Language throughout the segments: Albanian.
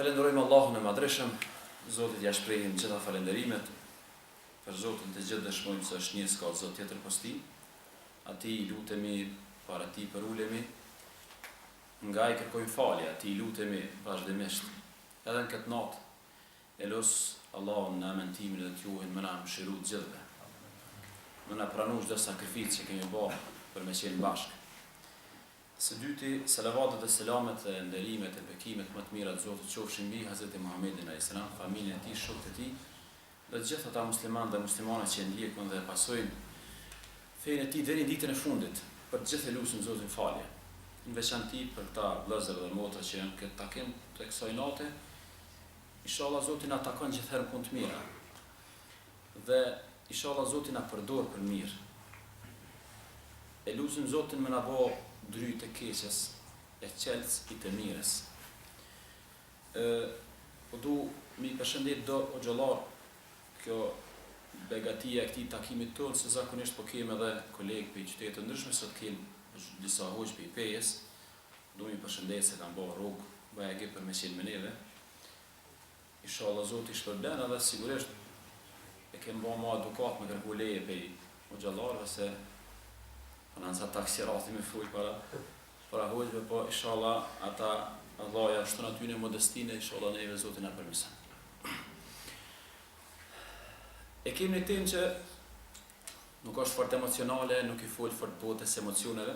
Falenderojmë Allahun e Madhreshëm, Zotit ja shprehim gjitha falenderimet, për Zotin të gjithë dëshmojmë se është një s'ka Zot tjetër posa Tij. Atij lutemi, para Tij përulemi, nga i kërkojmë falje, atij lutemi vazhdimisht. Edhe në këtë natë, e los Allahun në ementimin dhe t'juhin më na mëshiru të gjithëve. Më na pranu çdo sakrificë që kemi bërë për me qenë bashkë. Së dyti, salavatet e selamet e nderimet e bekimet më të mira të Zotit qofshin mbi Hazreti Muhammedin a.s., familjen e tij, shokët e tij, dhe gjithë ata muslimanë dhe muslimane që ndjekun dhe pasojnë fenë e tij deri në ditën e fundit. Për të gjithë e lutim Zotin falje. Në veçanti për këta vëllezër dhe motra që janë këtë takim të kësaj nate, inshallah Zoti na takon gjithherë punë të mira. Dhe inshallah Zoti na përdor për mirë. E lutim Zotin më na bë drytë e keqes, e qelës i të mirës. Po du mi përshëndet do o gjallar kjo begatia e këtij takimit tonë, se zakonisht po kemi edhe kolegë për i qytetë të ndryshme, sot kemi disa hoqë për i pejes, du mi përshëndet se kanë bërë rrugë, bëja gjë për me qenë me neve. Inshallah Zoti shpërblen, edhe sigurisht e kemi bërë ma edukat me kërku leje për i o gjallarve, se në nësa taksirati me full para hoqëve, po inshallah ata Allaja shtu në tyne modestine, inshallah neve Zotin e përmisen. E kemi një temë që nuk është fort emocionale, nuk i full fort botës emocioneve,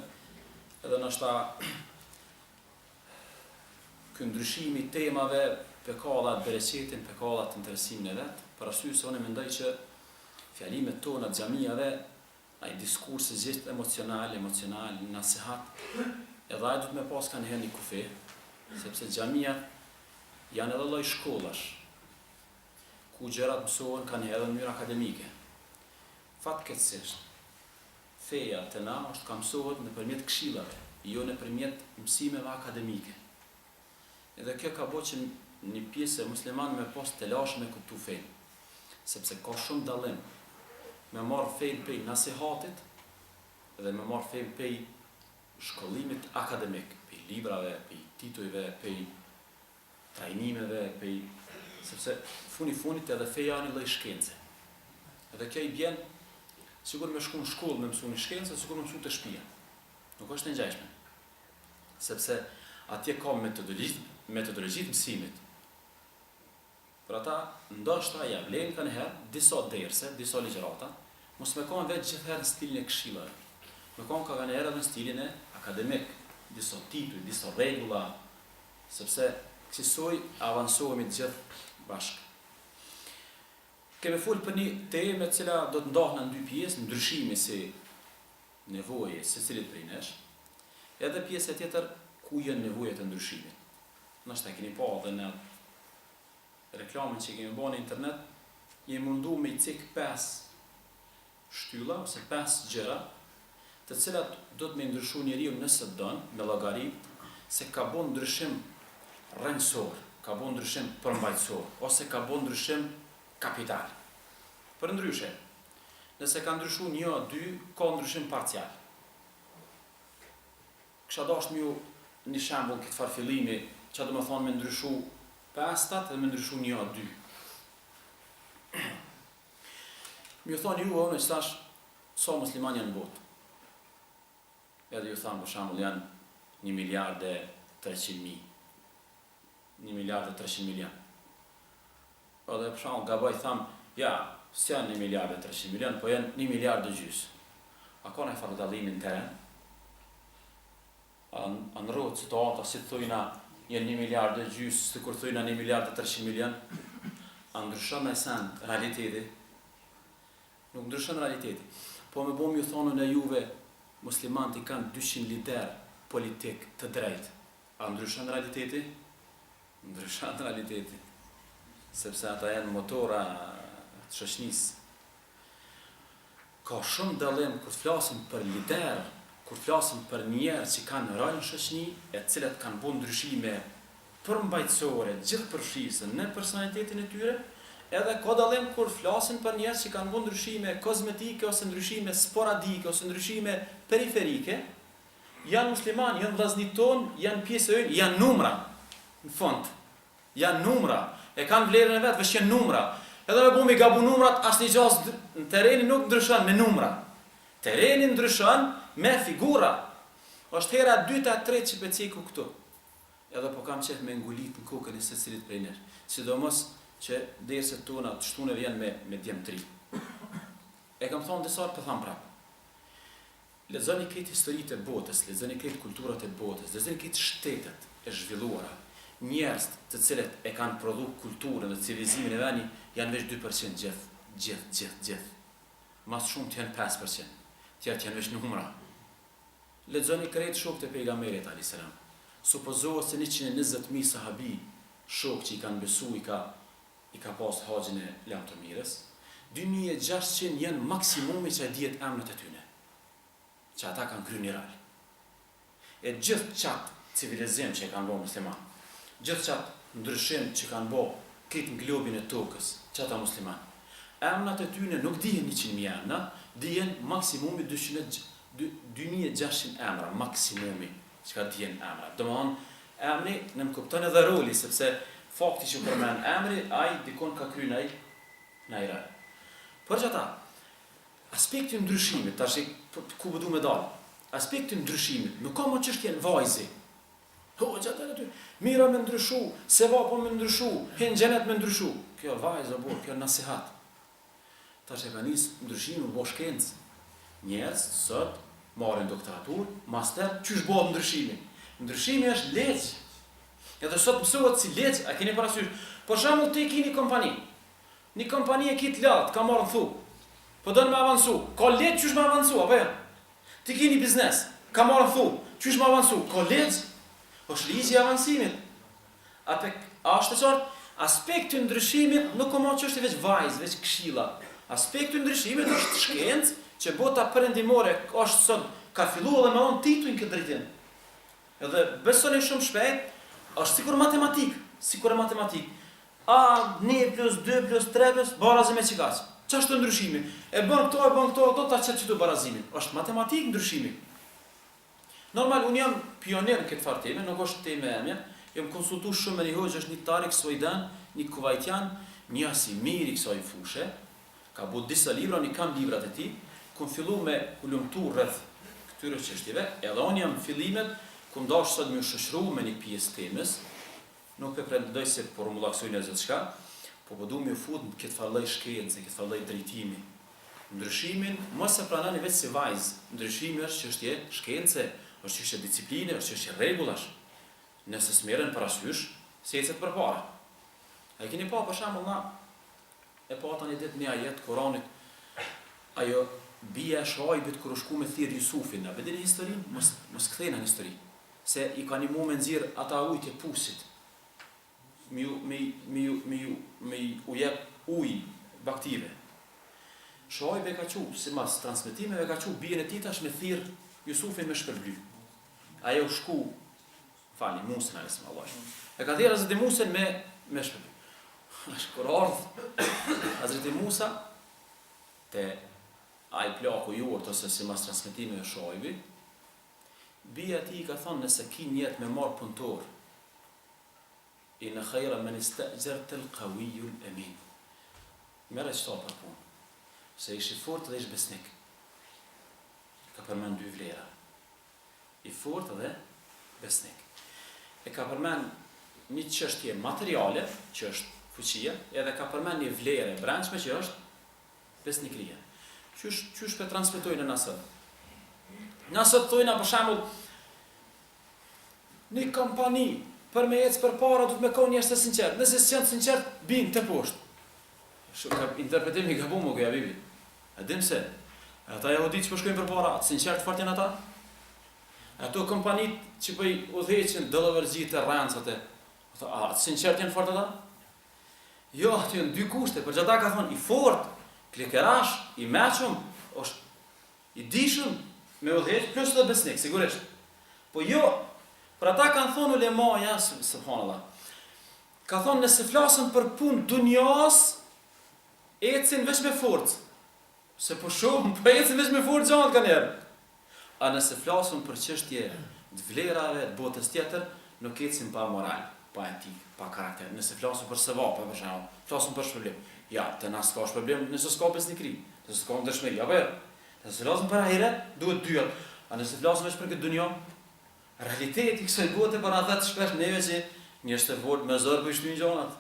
edhe nështë ky ndryshimi temave, pekallat bereqetin, pekallat interesimin e vetë, për arsye se unë mendoj që fjalimet tona të xhamiave, ai diskursi gjithë emocional, nasihat, edhe ai duhet me pas kanë herë një kufi, sepse xhamia janë edhe lloj shkollash, ku gjërat mësohen kanë herë në mënyrë akademike. Fatkeqësisht, feja të na është ka mësohet nëpërmjet këshillave, jo nëpërmjet mësimeve akademike. Edhe kjo ka bërë që një pjesë e muslimanëve me pas të lashë me kuptu fejnë, sepse ka shumë dallim me marrë fejnë pej nasihatit dhe me marrë fejnë pej shkollimit akademik, pej librave, pej titujve, pej trajnimeve, sepse funit edhe feja një lloj shkence. Edhe kjo i bjen sigur me shku në shkollë me mësu një shkencë, sigur me mësu të shtëpia. Nuk është e ngjashme. Sepse atje ka metodologji mësimit. Për ata, ndoshta ja vlen kanë herë disa derse, disa ligjërata, mos me kanë vetë gjithherë në stilin e këshillave. Me kanë ka herë edhe në stilin e akademik, disa tituj, disa rregulla, sepse kësaj avansohemi të gjithë bashkë. Kemi folur për një temë e cila do të ndahen në dy pjesë, ndryshimi si nevojë secilit prej nesh, edhe pjesa tjetër ku janë nevojat e ndryshimit. Nështë e keni pa edhe në reklamën që kemi bërë në internet, jemi mundu me i cik 5 shtylla ose 5 gjëra, të cilat do të me ndryshu njeriu nëse don me llogarit se ka bën ndryshim rrënjësor, ka bën ndryshim përmbajtësor, ose ka bën ndryshim kapital. Për ndryshe, nëse ka ndryshu 1, 2, ka ndryshim parcial. Kisha dashur më një shembull këtë farë fillimi, që do të thonë me ndryshu 5 dhe me ndryshu 1, 2. Më thoni ju unë që tash sa musliman janë në botë. Edhe ju thamë për shembull janë 1.300.000. 1.300.000.000. Edhe për shembull gaboj tham, ja, s'janë 1.300.000.000, po janë 1.5 miliardë. A ka një farë dallimi në teren? A në rrotë situata si të thujna janë 1.5 miliardë, si kur thujna 1.300.000.000, a ndryshon me sen realiteti? Nuk ndryshon realiteti. Po me bom ju thonë në juve, muslimanët i kanë 200 lider politik të drejtë. A ndryshon realiteti? Ndryshon realiteti. Sepse ata janë motora të shoqënisë. Ka shumë dallim kur flasim për lider, kur flasim për njerëz që kanë rol në shoqëni, e cilët kanë bërë ndryshime përmbajtësore, gjithëpërfshirëse në personalitetin e tyre, edhe ka dallim kur flasin për njerëz që kanë bërë ndryshime kozmetike ose ndryshime sporadike ose ndryshime periferike, janë muslimanë, janë vllazërit tonë, janë pjesë e ynë, janë numra në fund. janë numra, e kanë vlerën e vetë, veç janë numra. Edhe me bumi gabu numrat, asnjë gjë në tereni nuk ndryshon me numra. Tereni ndryshon me figura. Është hera 2-3 që peceku këtu. Edhe po kam qef me ngulit në kokën e secilit prej nesh. Sidomos që derset tona të shtuneve janë me djemtri. E kam thonë disa për thamë prapë. Lexoni këtë historitë e botës, lexoni këtë kulturat e botës, lexoni këtë shtetet e zhvilluara. Njerëz të cilët e kanë prodhu kulturën dhe civilizimin e veni janë veç 2% gjithë. Mas shumë të janë 5%, tjerë të janë veç numra. Lexoni krejt shokët e pejgamberit alayhis salam. Supozohet se 120.000 sahabi shok që i kanë besu i ka pas haxhin e lam të mirës. 2600 janë maksimumi që e dihet emrat e tyre. Që ata kanë kryer një rol. E gjithë qatë civilizim që e kanë bërë musliman, gjithë qatë ndryshim që kanë bërë këtë në globin e tokës, që ata musliman, emrat e tyre nuk dihen 100.000 emra, dihen maksimumi 2600 emra, maksimumi që ka dihen emra. Domthon, emri në më kupton edhe roli, sepse fakti që përmen emri, ai dikon ka kryer në rol. Por që ata, aspekti ndryshimit, tash ku do me dalë, aspekti ndryshimit, nuk ka më çështje në vajzi. Gjatë aty, mira me ndryshu, sevapon me ndryshu, hin xhenet me ndryshu. Kjo vajzë apo kjo nasihat. Tash e ka nis ndryshimin në shkencë. Njerëz sot marrin doktoratur, master, çysh bëhet ndryshimi. Ndryshimi është ligj. Edhe sot mësohet si ligj, a keni parasysh? Për shembull ti keni kompani. Një kompani e kitë lartë, ka marrë në thu. Po do me avancu. Ka letë qysh me avancu, apo ja? Ti keni biznes, ka marrë në thu. Qysh me avancu? Ka letë? është ligji i avancimit. A është të qartë? Aspekti i ndryshimit nuk ka më çështje veç vajzë, veç këshilla. Aspekti i ndryshimit është shkencë që bota perëndimore është sot ka filluar dhe me on titullin këtë drejtim. Edhe besoni shumë shpejt, është sikur matematik. A, 1 plus 2 plus 3 plus barazim e qikash. Qa është të ndryshimi? E bën këto, do ta qëtë qëtu barazimin. është matematik ndryshimi. Normal, unë jam pioner në këtë farë teme, nuk është teme e mja. Jam konsultu shumë me një hoxh, është një Tarik Suajdan, një kuvajtjan, një asimir i kësaj fushe. Ka bu disa libra, një kam librat e tij. Ku fillu me ulumtu rreth këtyre çështjeve, edhe unë jam fillimet ku ndash sot më shoqëru me një pjesë temës. Nuk e pretendoj se formulaksojnë asgjë çka, po du më fut në këtë fallë shkencë, këtë fallë drejtimi. Ndryshimin mos e pranoni vetë si vajzë. Ndryshimi është çështje shkence, është çështje discipline, është çështje rregullash. Nëse s'merren parasysh, se ecet përpara. A keni pa për shembull na e pa tani ditë një ajet Kuranit. Ajo bia e Shuaibit kur u shku me thirr Jusufin, a vedini historinë? Mos kthena në histori. Se i kanë imu me nxirr ata ujë të pusit. Me u jep ujë baktive. Shuaibi ka qu, sipas transmetimeve ka qu bien e tij tash me thirr Jusufin me shpërbly. Ajo shku Musa alayhis salam. E ka thirr Hazreti Musa me shpërbly. Kur ardh Hazreti Musa te ai plaku i urtë ose sipas transmetimeve të Shuaibit, bia e tij ka thonë nëse ki njet me marr punëtor, inna khayra man ista'jarta al-qawiyyu al-amin. Merë çto për punë. Se ish i fortë dhe ish besnik. Ka përmend dy vlera. I fortë dhe besnik. E ka përmend një çështje materiale, që është fuqia, edhe ka përmend një vlerë e brendshme që është besnikëria. Qysh pe transmetojnë në asët? Në asët thojnë, për shembull, një kompani për me ecë përpara duhet me qenë njerëz të sinqert. Nëse s'janë sinqert, bin të poshtë. Ka interpretim i gabuar më kjo bibi. A dim se ata jehudit që po shkojnë përpara, të sinqert fort janë ata? Ato kompanitë që po i udhëheqin dëllëvërgjit e rrencat e, a të sinqert janë fort ata? Jo, aty janë dy kushte, por ata ka thonë i fort, klikerash, i mëshëm, është i dishëm me udhëheq plus edhe besnik, sigurisht. Po jo, për ata kanë thonë ulemaja, subhanallah. Ka thonë nëse flasën për punë dunjas, ecin veç me forcë. Se po shumë, po ecin veç me forcë gjatë kanë erë. A nëse flasën për çështje të vlerave të botës tjetër, nuk ecin pa moral. pa etik, pa karakter. Nëse flasim për sevape, për shembull, flasim për shpërblim. Ja, të na s'ka shpërblim nëse s'ka besnikëri, nëse s'ka dëshmëri, apo jo? Nëse flasim për ahiret, duhet dyja. A nëse flasim vetëm për këtë dunjë, realiteti i kësaj bote po na thot shpesh neve që njerëz të vogël me zor për shtyjnë gjonat.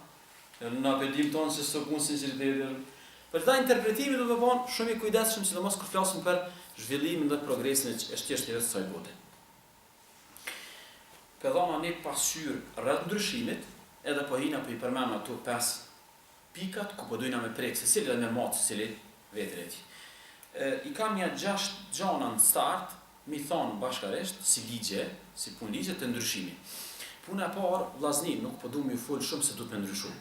Na pedim tonë se s'ka sinqeriteti. Për ta interpretimi do të bëjmë shumë i kujdesshëm, sidomos kur flasim për zhvillimin dhe progresin e çështjeve të kësaj bote. Pedhama një pasqyrë rreth ndryshimit, edhe po hina për i përmend ato 5 pikat ku po dojna me prek se cili dhe me matë se cili vetër e ti. I kam një 6 gjana në start, mi thonë bashkaresht, si ligje, si pun ligje të ndryshimi. Puna e parë, vllazni, nuk po du me ju fol shumë se du të me ndryshu.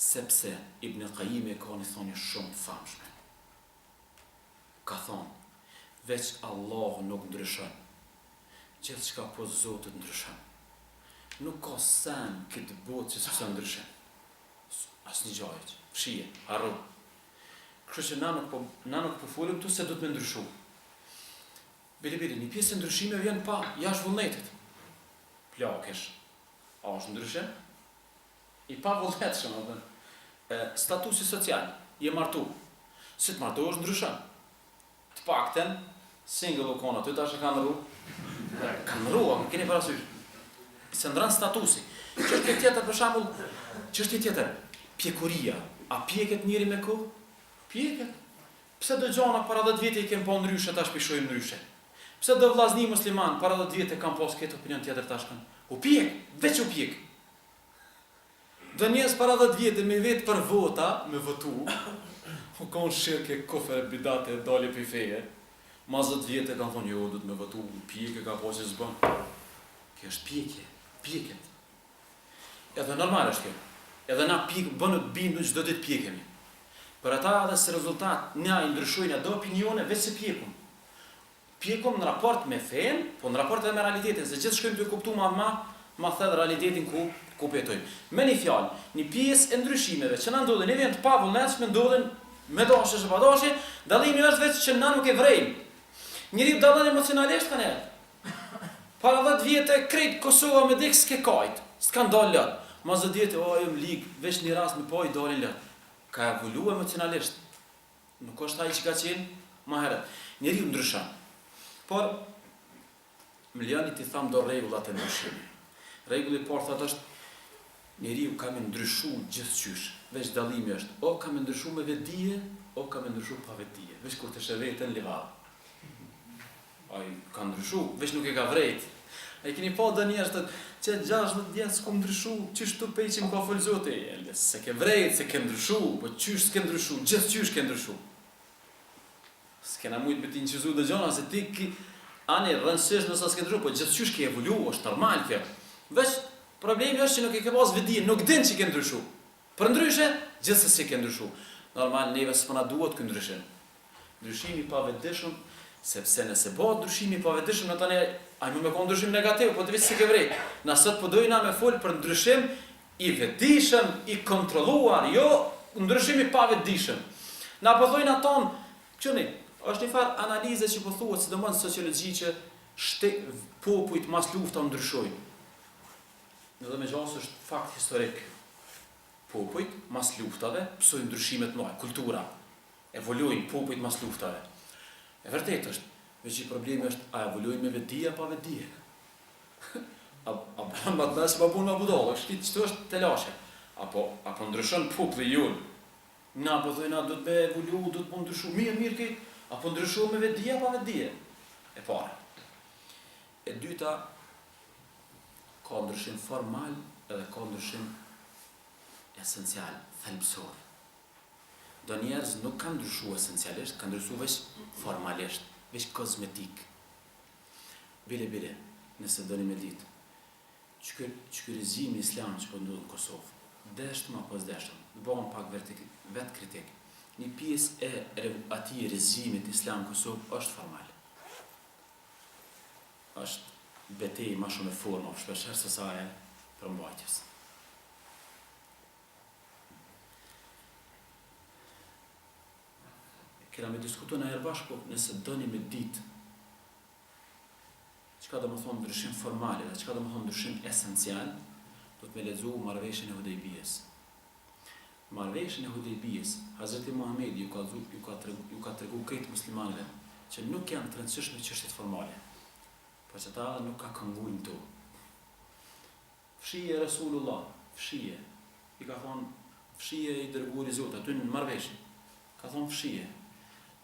Sepse Ibn Qayyim ka një thonjë shumë të famshme. Ka thonë, veç Allah nuk ndryshon, gjithçka po Zoti ndryshon. Nuk ka sen këtë botë që s'ka ndryshim. Asnjë gjë, fshije, harro. Kështu që na nuk po folim këtu se do të më ndryshu. Bile, një pjesë e ndryshimeve vjen pa jashtë vullnetit. Plakesh. A është ndryshim? I pa vullnetshëm, apo? Statusi social, je martu. Si të martu është ndryshim. Të paktën single u kona, ty tash e kanë rru. Kanë rru, më keni parasysh. Se ndran statusi. Çështje tjetër për shembull, çështje tjetër, pjekuria. A pjeket njëri me kohë? Pjeket. Pse do gjona para 10 vite i kem pa ndryshe, tash pishojmë ndryshe. Pse do vllazni musliman para 10 vite kam pas këtë opinion tjetër tash kanë. U pjek, veç u pjek. Do njerëz para 10 vite me vetë për vota, me votu. U kanë shirke, kufër, bidate, dalje për feje. Mas 10 vite kanë thonë, jo, du të me votu, pjekë, ka po që zbën. Kjo është pjekje, pjeket. Edhe normal është kjo. Edhe na bënë të bindu çdo ditë pjekemi. Për ata edhe si rezultat, na i ndryshojnë do opinione veç se pjekum. Pjekum në raport me fen, po në raport edhe me realitetin, se gjithë shkojmë të kuptu ma thedh realitetin ku jetojmë. Me një fjalë, një pjesë e ndryshimeve që na ndodhin, ne vjen të pavullnetshme, ndodhin me dashje e pa dashje, dallimi është vetë që na nuk e vrejmë. Njeriu dallon emocionalisht kanë erdhur. Para 10 vite krejt Kosova me dek s'ke kajt, s'kan dalë lart. Mas 10 vite më lig, veç një rast me po i dalin lart. Ka evolu emocionalisht. Nuk është ai që ka qenë më herët. Njeriu ndryshon. Por më lejoni t'i tham do rregullat e ndryshimit. Rregulli i parë thotë është njeriu ka më ndryshu gjithçysh. Veç dallimi është o ka më ndryshu me vetdije, o ka më ndryshu pa vetdije. Veç kur të shë vetën livall. Ai ka ndryshu, veç nuk e ka vrejt. Ai keni pa do njerëz që 16 vjet s'ku ndryshu, çish tu peçim ka fol Zoti. Se ke vrejt, se ke ndryshu, po çysh s'ke ndryshu, gjithçysh ke ndryshu. S'kena mujt me ti nqizu dhe gjona, se ti ani rëndësish nësa s'ke ndryshu, po gjithçysh ke evolu, është normal kjo. Veç problemi është që nuk e ke pas vetdijen, nuk din që ke ndryshu. Për ndryshe, gjithsesi ke ndryshu. Normal neve s'pona duhet ky ndryshim. Ndryshimi pa vetdijshëm, sepse nëse bëhet ndryshimi pa vetdijshëm, atëne ai më ka ndryshim negativ, po të vetë si ke vrej. Na sot po dojna me fol për ndryshim i vetdijshëm, i kontrolluar, jo ndryshimi pa vetdijshëm. Na po thojnë aton, çuni, është një farë analize që po thuhet sidomos në sociologji që popujt mas lufta ndryshojnë. Në dhe me gjasë është fakt historik. Popujt mas luftave pësojnë ndryshimet mëdha, kultura, evoluojnë popujt mas luftave. E vërtet është, veç i problemi është a evoluojnë me vetdije pa vetdije. A më të nësë më punë më budolë, qëto është të lashe. Apo ndryshon populli jonë. Na po thojnë, do të me evolu, do të më ndryshu, mirë këtë, apo ndryshu me vetdije pa vetdije. E pare. E dyta, ka ndryshim formal edhe ka ndryshim esencial, thelbësor. Do njerëz nuk kanë ndryshu esencialisht, kanë ndryshu veç formalisht, veç kozmetik. Bile, nëse doni me ditë, çkyrizimi islam që po ndodh në Kosovë, deshtëm apo s'deshtëm, bëhen pak vetë kritik. Një pjesë e atij rezimit islam në Kosovë është formal. Është betejë më shumë e formë, shpeshherë se sa e përmbajtjes. Kena me diskutu në herë bashku, nëse doni me ditë çka do më thonë ndryshim formal dhe çka do më thonë ndryshim esencial, do të me lexu marrëveshjen e Hudejbijës. Marrëveshjen e Hudejbijës, Hazreti Muhamedi ju ka tregu këtë muslimanëve që nuk janë të rëndësishme çështjet formale, por që ta nuk ka këngull në to. Fshije Rasulullah, fshije, i ka thonë fshije i dërguari i Zotit, aty në marrëveshje. Ka thonë fshije.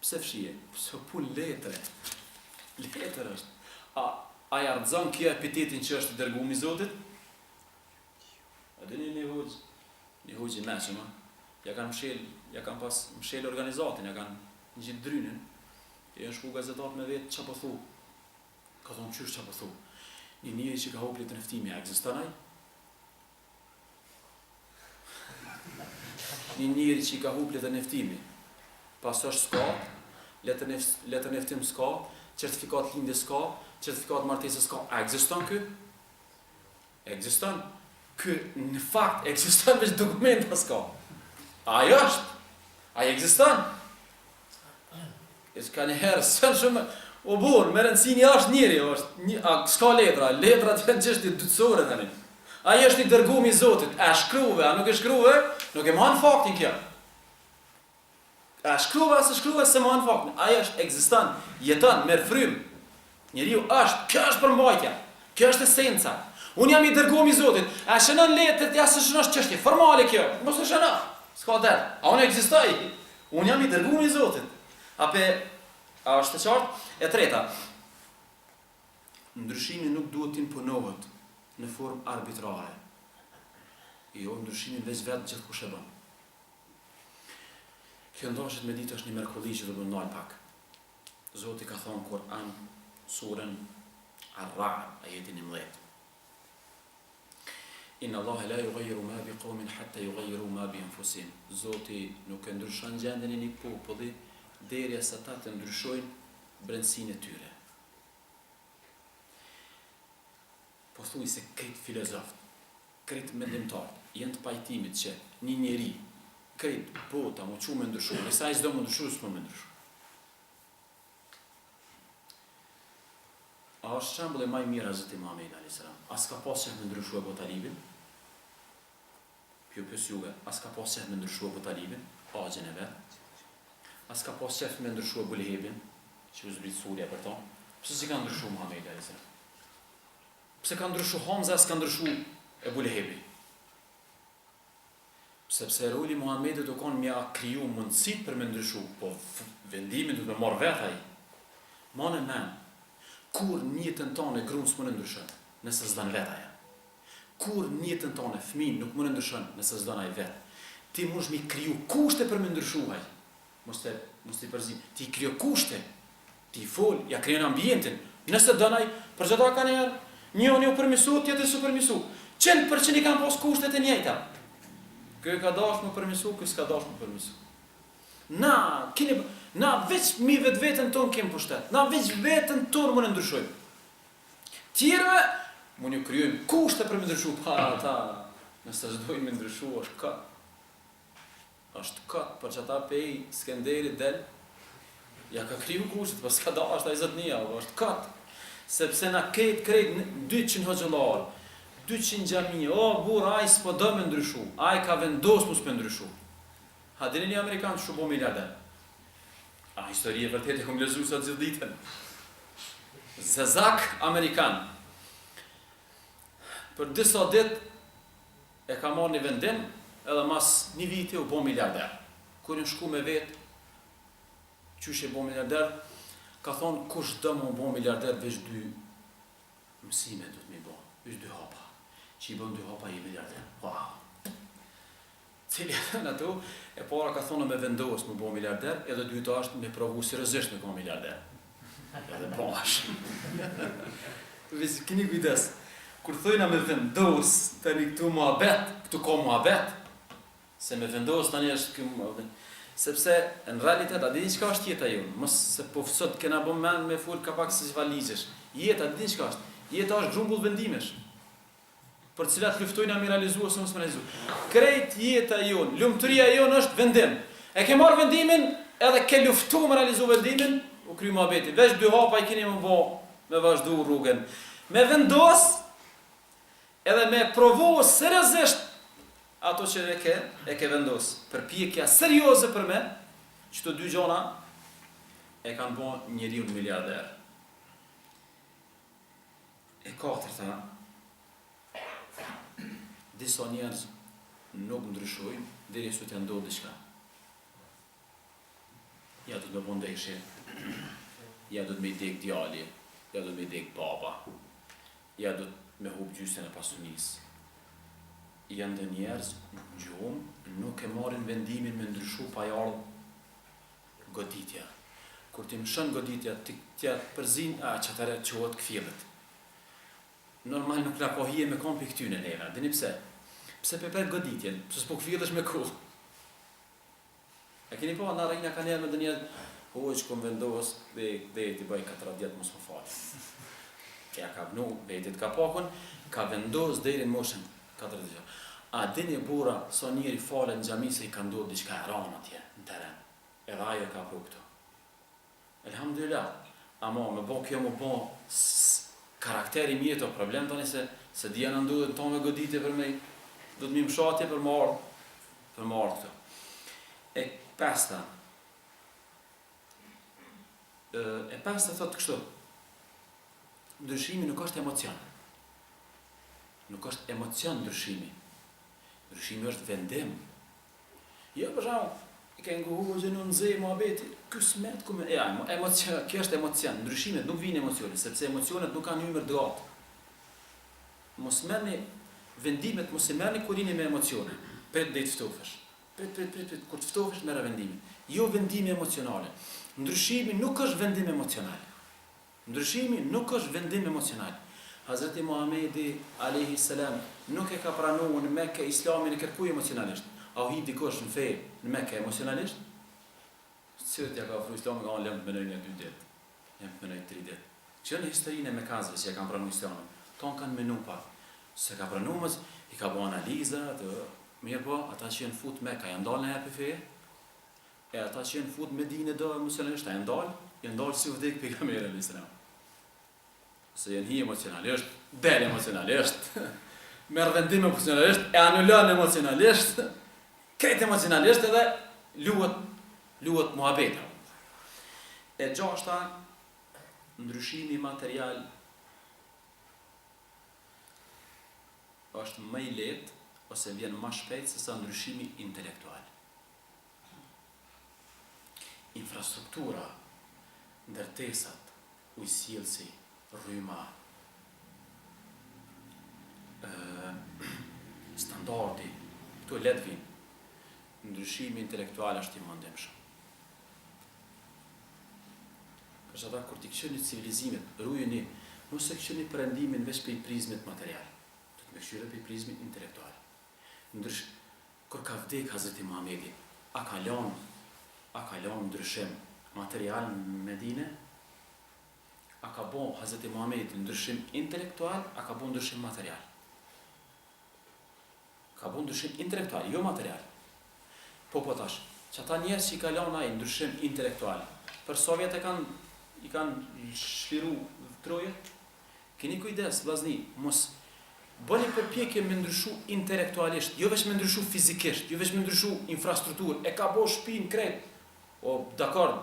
Pse fshije? Pse pun letre. Letër është. A ja rëzon kjo epitetin që është i dërguari i Zotit? A dini një hoxh i mëshëm, ja kanë pas mshel organizatin, ja kanë gjithë drynën. E janë shku gazetat me vetë çfarë po thu. Ka thonë qysh çfarë po thu. Një njeri që ka hop letër neftimi, a ekziston ai? Një njeri që ka hop letër neftimi, pas është s'ka, letër neftim s'ka, certifikat lindje s'ka, certifikat martesës s'ka, a ekziston ky? Ekziston. Ky në fakt ekziston veç dokumenta s'ka. Ai është. Ai ekziston. Ka një herë, sënë shumë, o burë, me rëndësini është njëri, s'ka letra të janë qështje dytësore të një. Aja është i dërguari i Zotit, a shkruve, a nuk e shkruve, nuk e manë faktin kjo. A shkruve, a se shkruve, se manë faktin. Aja është ekziston, jeton, merr frymë. Njeriu është, kjo është përmbajtja, kjo është esenca. Unë jam i dërguari i Zotit, a shënon letët, ja se shënon çështje formale kjo, mos e shënon, s'ka der. A unë ekzistoj, unë jam i dërguari i Zotit. A është të qartë? E treta, ndryshimi nuk duhet të imponohet në formë arbitrare. Jo, ndryshimin veç vetë gjithkush e bën. Kjo ndoshet me ditë është një mrekulli që do të ndal pak. Zoti ka thonë Kur'an, surën Ar-Ra'd, ajetin 11. Inna Allahe la yughayyiru ma bi qawmin hatta yughayyiru ma bi anfusihim. Zoti nuk e ndryshon gjendjen e një populli derisa ata të ndryshojnë brendësinë e tyre. Po thuaj se këtë filozofët, këtë mendimtarët, janë të pajtimit që një njeri, këtë bota më që me ndryshu, nësa i s'do më ndryshu, s'po me ndryshu. A është shembull e maj mirë Hazreti Muhamedi a.s. A s'ka pas që me ndryshu e Abu Talibin? Pjo pës juve, a s'ka pas që me ndryshu e Abu Talibin? Agjen e vetë. A s'ka pas qef me ndryshu Ebu Lehebin, që u zbrit surja për ta? Pse si ka ndryshu Muhamedi a.s. Pse ka ndryshu Hamza, s'ka ndryshu Ebu Lehebi? Sepse roli Muhamedi do konë mja kriju mundësit për me ndryshu, po vendimin du të me marrë vetaj. Ma në men, kur njëtën tonë e grunë s'më në ndryshën, nëse s'dan vetaja. Kur njëtën tonë e fëmin nuk më në ndryshën, nëse s'dan aj vetë. Ti mush mi kriju kushte për me ndryshuaj. Mos t'i përzim, ti krijo kushte, ti fol, ja krijon ambientin. Nëse donaj, për çdo ka njëri u përmisu, tjetri s'u përmisu. 100% i kanë pas kushtet e njëjta. Ky ka dashur më përmisu, ky s'ka dashur më përmisu. Na veç mi vetveten ton kem pushtet. Na veç veten ton më ndryshojmë. Tjerëve mund ju krijojmë kushte për më ndryshu, pa ata, nëse s'dojnë më ndryshu, është katë, për që ata pej Skenderit del, ja ka kriju kushtet, për s'ka da është a i zëtënia, është katë. Sepse na krejt 200 hoxëllarë, 200 gjami, bura, a i s'po do me ndryshu, a i ka vendos mu s'pe ndryshu. Ha, dini një Amerikanë që bo miliarder. A, histori e vërtet e kom lezu sa gjithë ditën. Zezak Amerikanë. Për disa dit e ka marrë një vendim, edhe mas një viti u bo miliarder. Kur në shku me vetë, qysh e bo miliarder, ka thonë kush do më bo miliarder veç 2 mësime du të mi bo, veç 2 hapa. Që i bën 2 hapa i miliarder. Wow! Cili në ato, e para ka thonë me vendos më bo miliarder, edhe dyta është me provu seriozisht me bo miliarder. Edhe bash. Veç kini kujdes. Kur thojna me vendos, të një këtu muhabet, këtu ka muhabet, se me vendos tani është këmë, sepse në realitet, a dini qka është jeta jonë, mos se po fësot kena bëm men me full ka pak se valizhesh. Jeta, a dini qka është? Jeta është grumbull vendimesh, për cilat luftojnë a mi realizu ose mos me realizu. Krejt jeta jonë, lumëtëria jonë është vendim. E ke marrë vendimin, edhe ke luftu me realizu vendimin, u kryu muhabeti. Veç 2 hapa i keni më bo me vazhdu rrugën. Me vendos, edhe me provu seriozisht ato që e ke vendos. Përpjekja serioze për me, që të dy gjona e kanë bo njeriu miliarder. E katërta, disa njerëz nuk ndryshojnë deri sa të ndodhë diçka. Ja do të me ndeshje, ja do të me dek djali, ja do të me dek baba, ja do të me hub gjysën e pasunisë. Janë dhe njerëz në gjuhëm nuk e marrin vendimin me ndryshu pa ardhur goditja. Kur ti mshon goditja, ti t'ja përzin, që atëre qohet këfillet. Normal nuk la kohije me kompi këtyne neve, dini pse? Pse pepet goditjen, pse s'po këfillesh me kohë. E keni po, në rejna ka njerë me dhe njerë, që kom vendos, dhe ti bëj 4 djetë mos më falë. Kja ka vnu, vetit ka pakun, ka vendos dhe në moshën 4 djetë. A dini bura, sa njeri falen në gjami se i ka ndodhë diçka e ranë atje, në teren. Edhe ajo ka pro këto. Elhamdulillah, ama me bo kjo më bo karakteri mjeto problem tani se dhja në ndodhë në tonë me goditje për me, do të mi mshatje për marë këto. E pesta thot kështu, ndryshimi nuk është emocion. Nuk është emocion ndryshimi. Ndryshimi është vendim. Jo për shembull, i ke nguhu që në nëzej muhabeti, kësmet ku me... emocion, kjo është emocion. Ndryshimet nuk vinë emocionit, sepse emocionet nuk kanë ymër dëgatë. Mos merrni vendimet, mos e merrni kurini me emocione. Pret dhe i të ftofësh. Pret, kur të ftofësh merre vendimin. Jo vendimi emocionale. Ndryshimi nuk është vendim emocional. Ndryshimi nuk është vendim emocional. Hazreti Muhamedi alayhi salam nuk e ka pranuar në Mekë Islamin e kërkuj emocionalisht. A u hi dikush në fe në Mekë emocionalisht? Cilët ja ka ofruar Islamin nga lëmë të menojnë 2 ditë, lëmë të menojnë 3 ditë. Që në historinë e Mekazëve që e kanë pranuar Islamin, tonë kanë menu pa. Se ka pranuar, i ka bërë analiza, mirë po, ata që janë fut Mekë janë dalë në herë për fe, e ata që janë fut Medinë do emocionalisht janë dalë si u vdek pejgamberi alayhis salam. Se janë hi emocionalisht, del emocionalisht, merr vendim emocionalisht, e anullon emocionalisht, kretë emocionalisht edhe luhet muhabeta. E gjashta, ndryshimi material është më i lehtë ose vjen më shpejt se sa ndryshimi intelektual. Infrastruktura, ndërtesat, ujësjellsi, rryma, standardi, këtu let vin. Ndryshimi intelektual është i mëndimshëm. Për që ata, kur t'i këshirni civilizimet, rrujeni, mos e këshirni përrendimin veç për i prizmit material, të me këshirë për i prizmit intelektual. Kur ka vdek Hazreti Muhamedi, a ka lanë ndryshim material në Medine? A ka bo Hazreti Muhamedi ndryshim intelektual, a ka bo ndryshim material? Ka bo ndryshim intelektual, jo material. Po tash, që ata njerës që i ka lanë ai ndryshim intelektual, për Sovjet i kanë shliru trojet, keni kujdes, vllazni, mos bëni përpjekje me ndryshu intelektualisht, jo veç me ndryshu fizikisht, jo veç me ndryshu infrastrukturë, e ka bo shtëpinë krejt. O, dakor,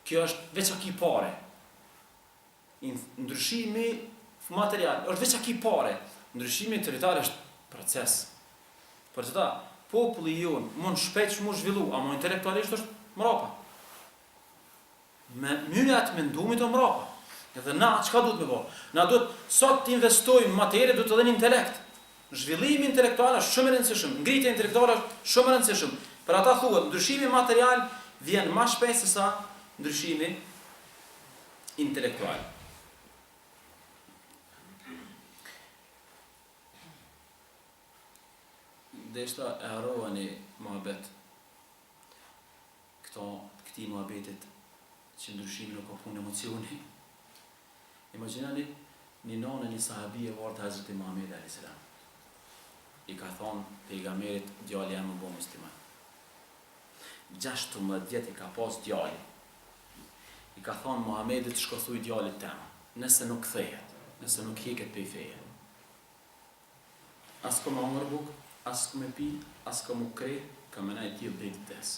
kjo është veç aki pare. Ndryshimi material është veç aki pare. Ndryshimi intelektual është proces. Për çeta, populli jonë mund shpejt shumë zhvillu, ama intelektualisht është mrapa. Me mënyrë të mendimit të mrapa. Edhe na, çka duhet me bëj? Na duhet sot të investojmë në materie, duhet të dhënë intelekt. Zhvillimi intelektual është shumë i rëndësishëm, ngritja intelektuale është shumë e rëndësishme. Për ata thuhet, ndryshimi material vjen më shpejt se sa ndryshimi intelektual. Deshta e harrovani muhabet. Këti muhabetit që ndryshimi nuk ka punë emocioni. Imagjinani një nonë një sahabi e vartë Hazreti Muhamedi alayhis salam. I ka thonë pejgamberit, djali jam më bo musliman. 16 vjet i ka pas djali. I ka thonë Muhamedit, shko thuj djalit tem, nëse nuk kthehet, nëse nuk hiket prej feje. as kom hongër buk, as kom e pi, as kom u kre, kam e najt tjilë dhejt des.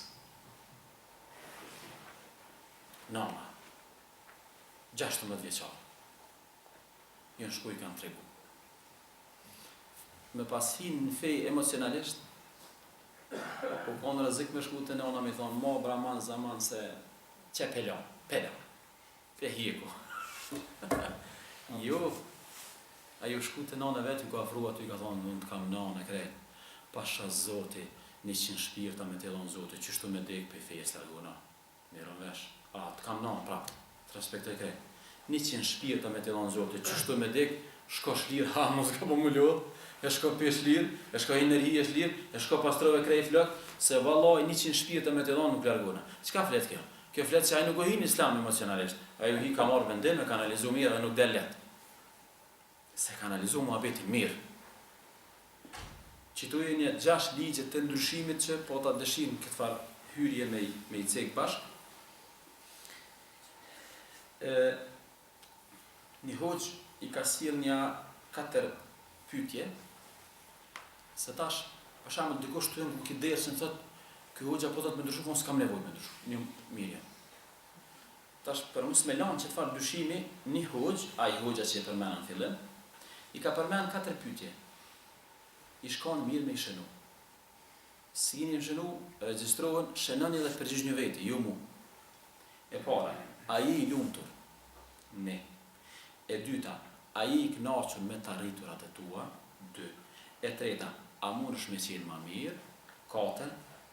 Nana, 16 vjeqarë, jënë shku i kanë tregu. Me pas hinë në fej emocionalisht, po konë rëzik me shku të nana me thonë, ma braman zaman se që pelon, fe hjeku. Jo, ajo shku të nana vetë, ju ka afrua të ju ka thonë, unë të kam nana krejt, pasha zoti, 100 shpirta me të elonë zoti, qështu me dek për fejës larguna, miron vesh, të kam nana prapë, të respektoj krejt. 100 shpirta me të elonë zoti, qështu me dek, shko shlirë, ha, mos ka po mullot, e shko pesh lirë, e shko energi e shlirë, e shko pastrove krejt flok, se vallaj 100 shpirta me të elonë nuk larguna. Qka flet kjo? Kjo flet që ajë nuk o hi në islam emocionalisht, ajë hi ka marrë vendim, e ka analizu mirë dhe nuk del let. Se ka analizu mua beti mirë. Qëtu e një 6 ligjet të ndryshimit që po ta dëshimë këtë farë hyrje me i cek bashk. Një hoqë i ka sjell një 4 pyetje, se tash, për shembull dikush të jënë ku ki derë, se më thotë, ky hoxha po thot me ndryshu, unë s'kam nevojë me ndryshu. Një mirë. Tash për mos me lanë që të farë dyshimi, një hoxh, ai hoxha që e përmena në fillim, i ka përmenë 4 pyetje. I shkon mirë me i shënu. Si jeni shënu, regjistrohen, shënoni dhe përgjigj një veti, jo mu. E para, a je i lumtur? Ne. E dyta, a je i kënaqur me të arriturat e tua? 2. E treta, a mundesh me qenë më mirë? 4.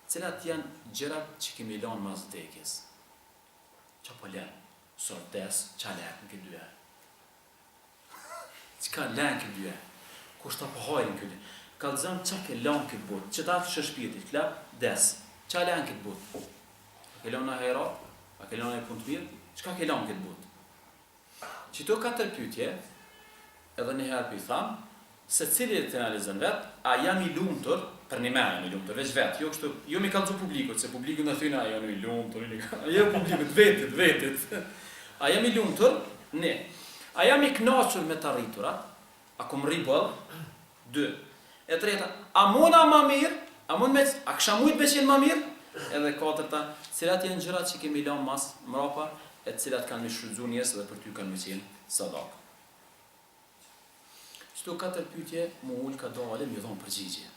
Cilat janë gjërat që kemi lanë mas vdekjes? Qa po lënë? Sortes, qa lënë në këtë dyre? Qka lënë këtë dyre? Kushta po hajrin këtë? Ka të zëmë qa ke lanë këtë botë? Që ta të shëshpirtit, klap, des. Qa lënë këtë botë? A ke lanë në hajrat? A ke lanë në punë të mirë? Qka ke lanë këtë botë? Qito 4 pyetje, edhe një herë për i thamë, se cili të analizën vetë, a jam i lumtur, për një mene jam i lumtur, veç vetë, jo mi kalëzu publikut, se publikut në thyna, a jam i lumtur, jo publikut, vetit. A jam i lumtur? Ne. A jam i knaqur me të arriturat? A kom ribëll? 2. E treta, a muna ma mirë? A kësha mujt me qenë ma mirë? Edhe 4. Cilat janë gjërat që kemi lanë mas mrapa, e cilat kanë me shfrytzu njerëz dhe për ty kanë me qenë sadak. Qëto 4 pyetje mu ullë ka dalë mi dhonë përgjigje.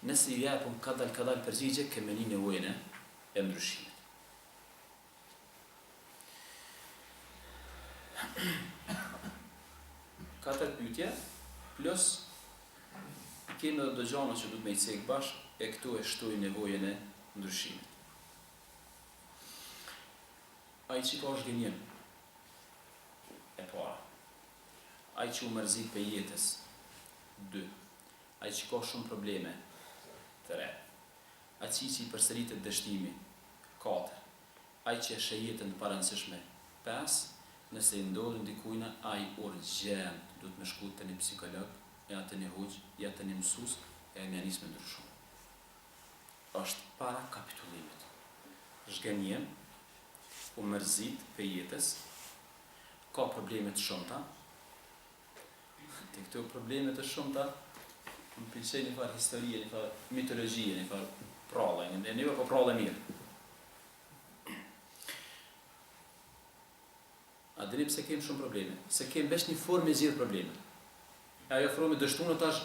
Nëse i japëm kadal përgjigje, keme një nevojën e ndryshimit. Katër pyetje, plus kemi edhe do gjana që du të me i cek bashk, e këtu e shtoj nevojën e ndryshimit. Ai që ka është gënjen, e para. Ai që u mërzit për jetës, 2. Ai që ka shumë probleme, 3. Ai që i përsëritet dështimi, 4. Ai që e shë jetën të parancishme, 5. Nëse i ndodhën dikujna, ai urgjent du të me shku të një psikolog, ja të një hoqë, ja të një mësus, e me anis me ndryshu. Është para kapitulimit. Zhgënjen, u mërzit për jetës, ka problemet shumëta, të këto problemet e shumëta, më pëlqej një farë historie, një farë mitologjie, një farë prallë, një po prallë e mirë. A dini pse kemë shumë probleme? Se kemë veç një formë e zgjidh probleme. Ajo formë dështunë tash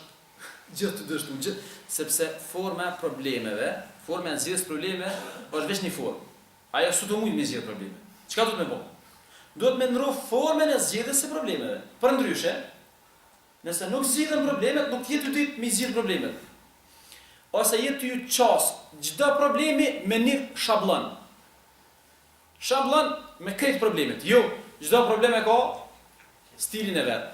gjithë të dështunë, sepse forma e problemeve, forma e zgjidhjes probleme është veç një formë. Ajo s'u të mujtë me zgjidh probleme. Çka do të më bëj? Duhet me ndru formën e zgjidhjes së problemeve. Përndryshe, nëse nuk zgjidhen problemet, nuk jetë ty me zgjidh problemet. Ose jetë ty qas çdo problemi me një shablon. Shablon me këtë problemet. Jo, çdo problem e ka stilin e vet,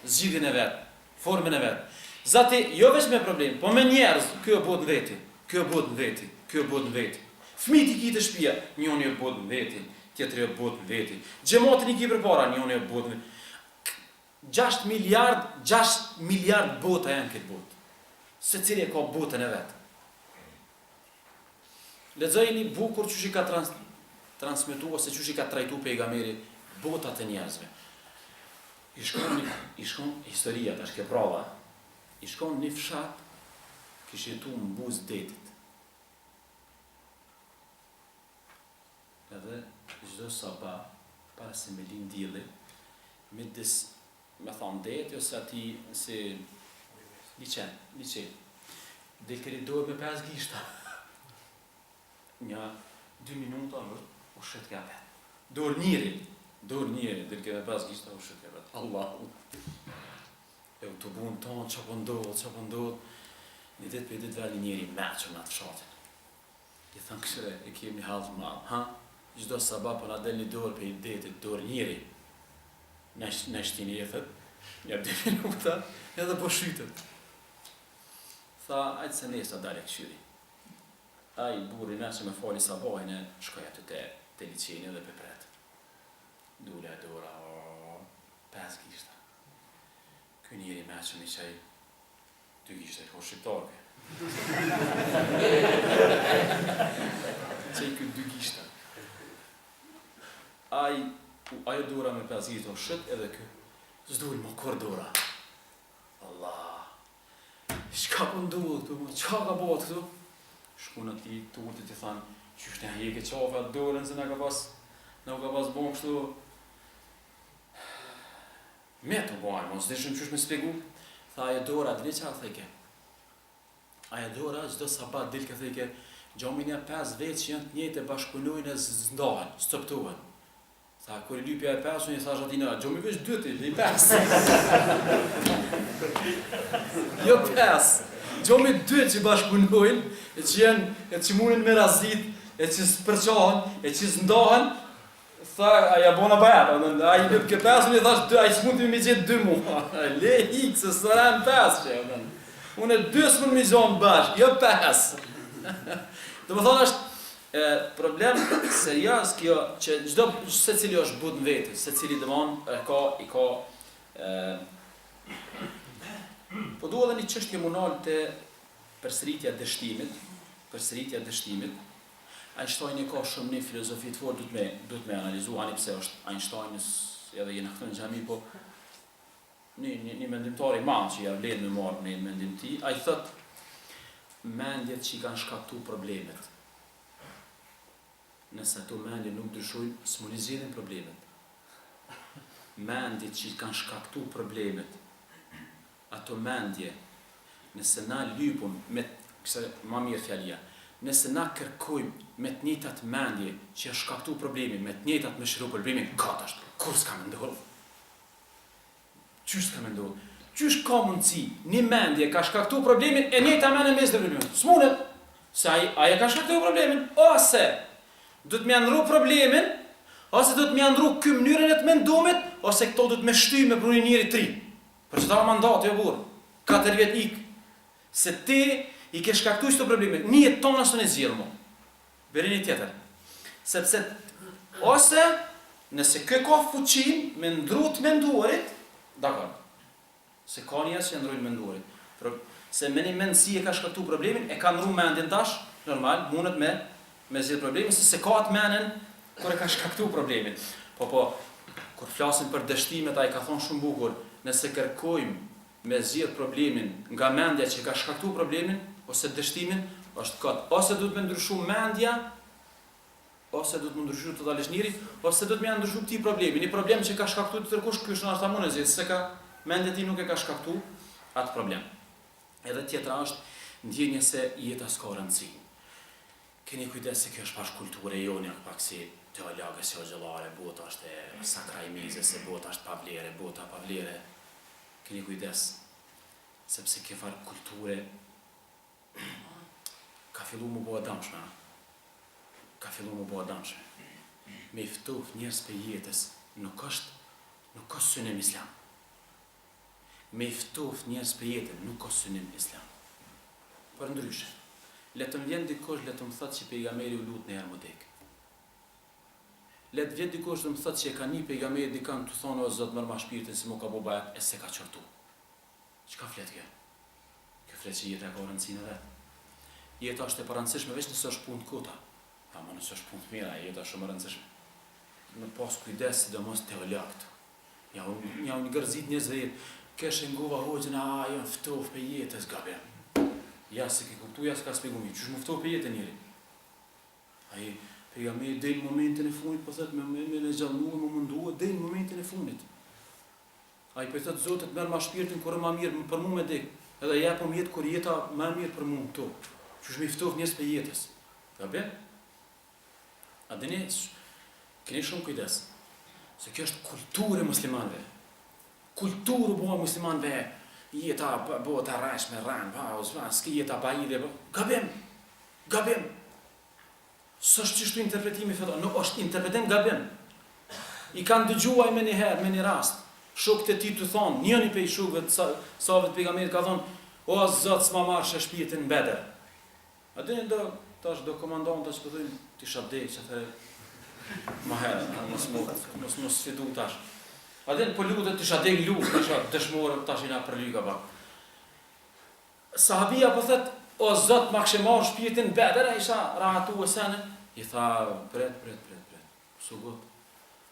zgjidhjen e vet, formën e vet. Zati jo vetëm me problem, po me njerëz, kjo bëhet në veti, kjo bëhet në veti, kjo bëhet në veti. Fëmijët i kitë shtëpia, njëri e bëhet në veti, tjetri e bëhet në veti. Xhamatin i ki përpara, njëri e bëhet në 6 miliard bota janë këtë botë. Secili ka botën e vet. Lexojini bukur çuçi ka transmetuar se çuçi ka trajtuar pejgamberi botat e njerëzve. I shkon historia tash ke prova. I shkon një fshat, kishte jetu në buzë detit. Edhe çdo sabah, para se me lind dielli, me thonë deti ose ati si liçe. Del këri dorë me 5 gishta. Një 2 minuta u shet ka vet. Dorë njëri, del këri me 5 gishta u shet ka vet. Allahu. E u të bunë tonë, që po ndodh. Një ditë për ditë veli njëri meqër në atë fshatin. I thënë këshire, e kemi halë të malë, ha? Gjdo sabah për na del një dorë për i detit, dorë njëri. Në shtini e thët, një 2 minuta, edhe po shytët. Tha, ajtë se nesa dalë e këshyri. Ai burri me që me fali sabahin e shkoja të liçeni dhe pepret. Dule e dora, 5 gishta. Ky njeri me që mi qaj 2 gishta i ko shqiptarve. Qaj ky 2 gishta. Ajo dora me 5 gishta o shët edhe ky. Zdojnë më kur dora. Allah. Shka po ndodhë këtu, qa ka bëtë këtu? Shkun ati turtit i thanë, qysh ne heke qafe atë dorën se në ka pas bon kështu. Me të bojnë, mos dishëm qysh me spjegu. Tha, ajo dora, dhe qa thejke? Ajo dora, gjdo sabat dilke thejke, gjomin e 5 vetë që janë të njëjtë e bashkëpunojnë e zëndohen, stoptohen. Tha, kur i lypja e 5, unë i thash atina, gjomi vesh 2 i 5. Jo 5. Gjomi 2 që bashkëpunojnë, e që munin me razit, e që s'përqohen, e që s'ndohen, tha, aja bona bajat, a i lyp ke 5, unë i thash 2, a i s'mund të mi gjithë 2 mua. Le hikë, se s'ran 5 që, unë e 2 s'mund mi gjonë bashkë, jo 5. Dhe më thonë është, problem serios kjo që çdo secili është but në vetë, secili domon i ka po duhet edhe një çështje munal te përsëritja e dështimit. Einstein ka shumë një filozofi të fortë duhet me analizuar ani pse është Einstein edhe jena këtu në xhami, po një mendimtar i madh që ja vlen me marrë në mendim ti, ai thot mendjet që i kanë shkaktuar problemet. Nëse ato mendje nuk dyshojnë, s'mund i zgjidhin problemet. Mendjet që i kanë shkaktuar problemet, ato mendje, nëse na lypun me, kësa ma mirë fjalia, nëse na kërkojmë me të njëjtat mendje që ja shkaktuar problemin, me të njëjtat me shëru problemin, katasht, kur s'ka me ndodhë? Qysh s'ka me ndodhë? Qysh ka mundësi, një mendje ka shkaktuar problemin, e njëjta mendje mes të problemin? S'mundet, se aja ka shkaktuar problemin, ose do të më ndru problemin, ose do të më ndru ky mënyrën e të mendimit, ose këto do të më shtyj me prunin njëri tri. Për çfarë mandati o burr? 4 vjet ik. Se ti i ke shkaktuar këto probleme, një jetë tonë asë në zgjidhë mu. Berini tjetër. Sepse, ose, nëse kë ka fuqin me ndru të menduarit, dakor. Se ka njerëz që ndrojnë menduarit. Se me një mendësi e ka shkaktuar problemin, e ka ndru mendin tash, normal, mundet me zgjidh problemin, se ka atë menen kur e ka shkaktuar problemin. Po, kur flasim për dështimet, ai ka thonë shumë bukur, nëse kërkojmë me zgjidh problemin nga mendja që ka shkaktuar problemin, ose dështimin, është këtë. Ose du të me ndryshu mendja, ose du të me ndryshu totalisht njëri, ose du të me ndryshu këti problemi. Një problem që ka shkaktuar të tërkush, kjo është në ashtë amun e zgjidh, se ka mendja ti nuk e ka shkaktuar atë problem. Edhe tjetra është ndjenja se jeta s'ka rëndësi. Keni kujdes se kjo është pash kulture joni, pak si teologë, si ogjëllare, bota është e sakrajmize, se bota është pavlere, bota pavlere. Keni kujdes, sepse kjo farë kulture ka fillu mu bëha damshme. Me i ftof njerës për jetës, nuk është synim islam. Me i ftof njerës për jetën, nuk është synim islam. Për ndryshe. Letëm vjen dikosh, letëm thot që pejgamberi u lut në herë më tek. Letë vjen dikosh dhe më thot që e ka një pejgamberi dikan të thonë o Zot mërma shpirtin se mu ka bo bajat e se ka qërtu. Çka flet kjo? Kjo flet që jeta ka rëndësinë e vetë. Jeta është e parancishme veç nëse është punë të kota. Ama nëse është punë të mira, jeta është shumë e rëndësishme. Me pas kujdes sidomos teologët. Ja unë gërzit njerëzve jetë. Kesh ngova hoxhën, janë ftof për jetës, gabim. Ja, se ke kuptu, ja s'ka spjegu mi, qysh më ftof për jetën njëri? Ai, pejgamberi del momentin e fundit, po thot me në gjallnu, më mundu, del momentin e fundit. Ai po thot Zotit merr ma shpirtin kur më mirë për mua me dek. Edhe japom jetë kur jeta më mirë për mua këtu. Qysh më ftof njerëz për jetës. Gabim? A dini, keni shumë kujdes. Se kjo është kulturë e muslimanëve. Kulturë bëha muslimanëve, jeta bëhet arrash me ran, s'ki jeta bajide, gabim. S'është çështu interpretimi fetar, nuk është interpretim gabim. I kanë dëgjuar me një herë, me një rast, shokët e tij të thonë, njëri prej shokëve të sahabëve të pejgamberit ka thonë, o Zot, s'ma marrësh shpirtin në Bedër. A dini tash do komandanta që po thonë ti shabdej, çfarë më herë, mos sfidu tash. A dini po lutet ti shabdej lut, tash dëshmorë tash ina për lyga ba. Sahabia po thotë, o Zot, ma kishë marrë shpirtin në Bedër, ai isha rahatu e sene. I tha, pret. Sugut.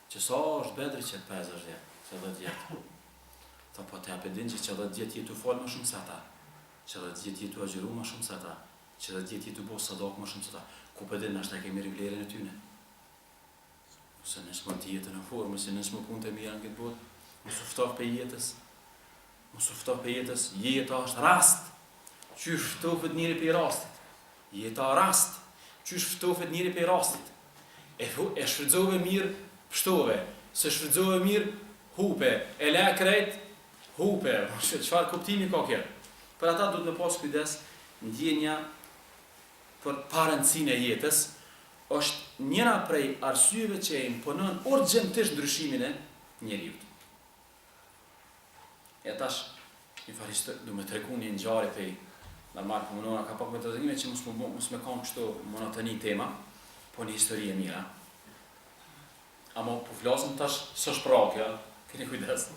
Që sa është Bedri që 50 vjet, 10 vjet. Tha po te apedin që 10 vjet jetu fal më shumë se ata. 10 vjet jetu agjeru më shumë se ata. 10 vjet jetu bo sadak më shumë se ata. Ku pedin nashta kemi vlerën e tyne. Se nësh më të jetën në formë, se nësh më punë të mira në këtë botë, mos u ftof për jetës. Jeta është rast. Qysh ftofet njëri për rastit. Jeta rast. Qysh ftofet njëri për rastit. E shfrytëzove mirë, pështove. Se shfrytëzove mirë, hupe. E le krejt, hupe. Çfarë kuptimi ka kjo? Për ata duhet me pas kujdes, ndjenja për parëndsinë e jetës është njëra prej arsyeve që e imponon urgjentisht ndryshimin e njeriut. E tash, një faristë du me tregu një ngjarje prej normal komunona ka pak me të dhënime që mos me kam kështu monotoni tema, po një histori e mira. Ama po flasëm tash së shprakja, keni kujdes.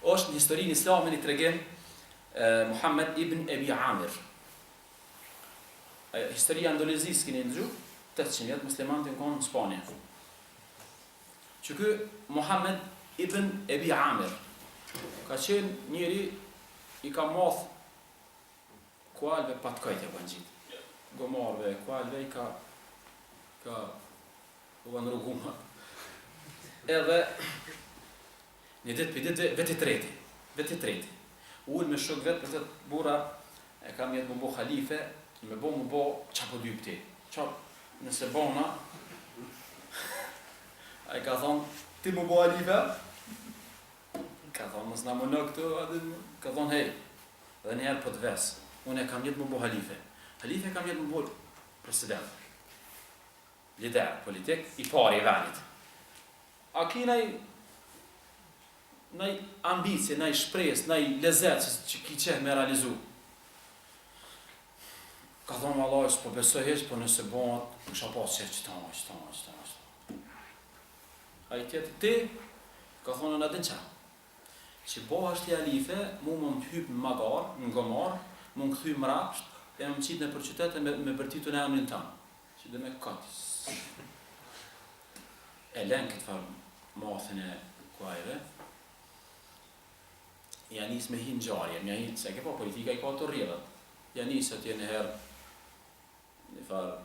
Është një histori në Islamin i tregim Muhammed ibn Ebi Amir. Historia Indonezisë keni ndëgju, 800 vjet muslimanët në konë në Spanje. Që ky Muhammed ibn Ebi Amir ka qenë njëri i ka moth kualve patkajtja për në gjitë. Gomarve, kualve i ka u në rruguma. Edhe një ditë për ditë veti treti. Ullë me shok vetë për të bura e kam jetë më bo khalife, më bo qa po lypti. Qa nëse bona, a i ka thonë, ti më bo khalife? Ka thonë, mos na më në këtu, ka thonë, hej, dhe njëherë për të vesë. Unë e kam jetë më bo halife. Halife kam jetë më bo president. Lider, politik, i pari i venit. A ki nej ambicie, nej shpres, nej lezet që ki qeh me realizu. Ka thonë Allah, s'po besoj heq, po nëse bonat, kësha pas qef që ta. A i tjetë ti, ka thonë në din qa. Që bo është i halife, mu më më hypë në magar, në gomar, më në këthy më rapsht, e më qitë në për qytet e me bërtitu në emrin tanë. Që dhe me katis. E len këtë farë mathin e kuajve, ja njës me hinë gjarje, se ke po politika i ka të rrjedhat. Ja njës atje në herë, një farë,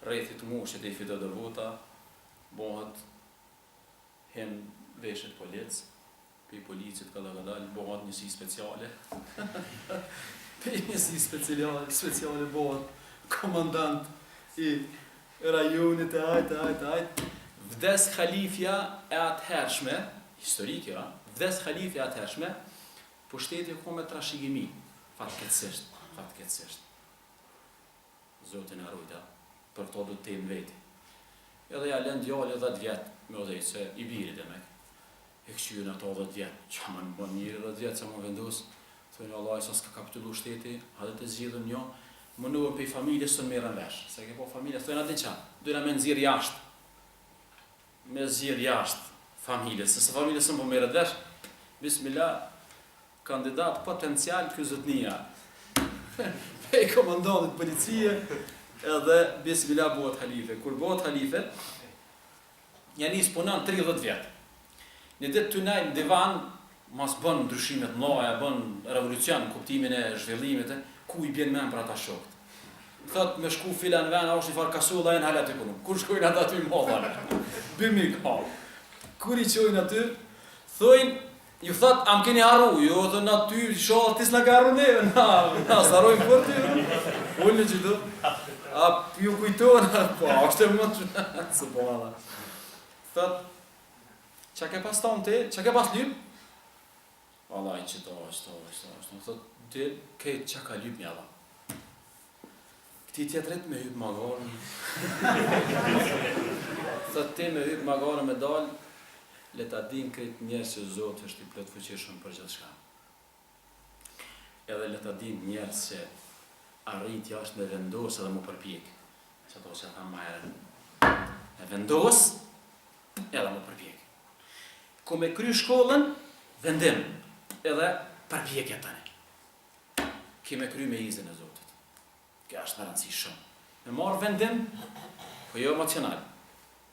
rrethit mushit e i fito dhe vota, bohet, hem veshet policë, për i policit ka dalë, bohat njësi speciale. Për njësi speciale bohat komandant i rajonit e ajt. Vdes khalifja e atëhershme, historikja, vdes khalifja e atëhershme, po shteti ku me trashigimi, fatkeqësisht. Zotin e rujta, për këto du të temë veti. Edhe ja lën djali 10 vjet me odhejtë, se i birit e me. E këshyën ato 10 vjet, që më në bën njëri 10 vjet, që më vendus, thënë Allah, sa s'ka kapitullu shteti, hadhe të zgjidhën njo, më nuën për i familje së në merën vesh. Se ke po familje, thënë adin qa, dojna me nëzirë jashtë. Me zirë jashtë familje, se familje së më po merët vesh, bismillah, kandidat potencial kjo zëtnia. Pej komandantit policie, edhe bismillah bëhet halife. Kur bëhet halife, janis punan 30 vjet. Një ditë të najmë divan, mas bën ndryshimet mëdha, bën revolucion në kuptimin e zhvillimit, ku I bjen mend për ata shokët. Thot me shku filan vend, është një farë kasulla e në halat e punë. Kur shkojnë ata aty modha, bëmi ka. Kur I qojnë aty, thojnë, ju thot, am keni harru, jo thon aty, shoh ti s'na ka harru neve, na sarojmë për ty. Unë që do. A ju kujton, po, është më subhanallah. Thot, çka ke pas tonë, çka ke pas lyp? Vallahi që to është. Thot, ti ke çka ka lyp mjalla. Këti tjetërit me hyp magarën. Thot, ti me hyp magarën me dal, le ta din këtë njerëz që Zoti është I plot fuqishëm për gjithçka. Edhe le ta din njerëz që arritja është me vendos edhe më përpjek. Çato që tha më herët. E vendos edhe më përpjek. Ku me kry shkollën, vendim edhe përpjekje tani. Ki me kry me izin e Zotit. Kjo është në rëndësi shumë. Me marrë vendim, po jo emocional.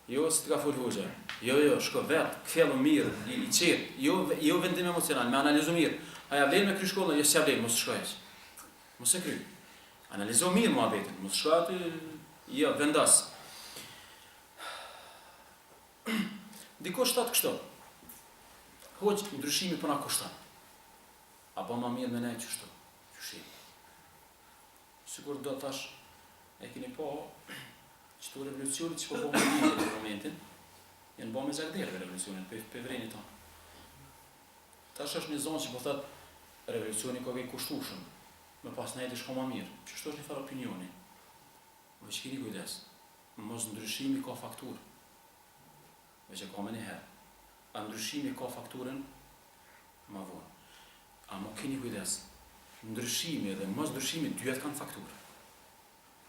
Jo si të ka full hoxha. Jo, shko vetë, këthellu mirë, I qetë. Jo vendim emocional, me analizu mirë. A ja vlerë me kry shkollën, jo si ja vlerë, mos shko heq. Mos e kry. Analizo mirë muhabetin, mos shko aty, jo, vendas. Dikosh thot kështu. Hoq, ndryshimi po na kushton. Apo ma mirë me ne qështu. Qëshim. Sigur do tash, e keni po, qëto revolucionit që po me lidhje në momentin, janë bo me zakderve revolucionit, për vreni tonë. Tash është një zonë që po thot, revolucioni ka vej kushtushëm, me pas nejti shko ma mirë. Qështu është një farë opinioni. Veç kini kujdes, mos ndryshimi ka fakturë. Veç e ka me njëherë. A ndryshimi ka fakturën, ma vonë. A mo kini kujdes, ndryshimi dhe mos ndryshimi dyjet kanë fakturë.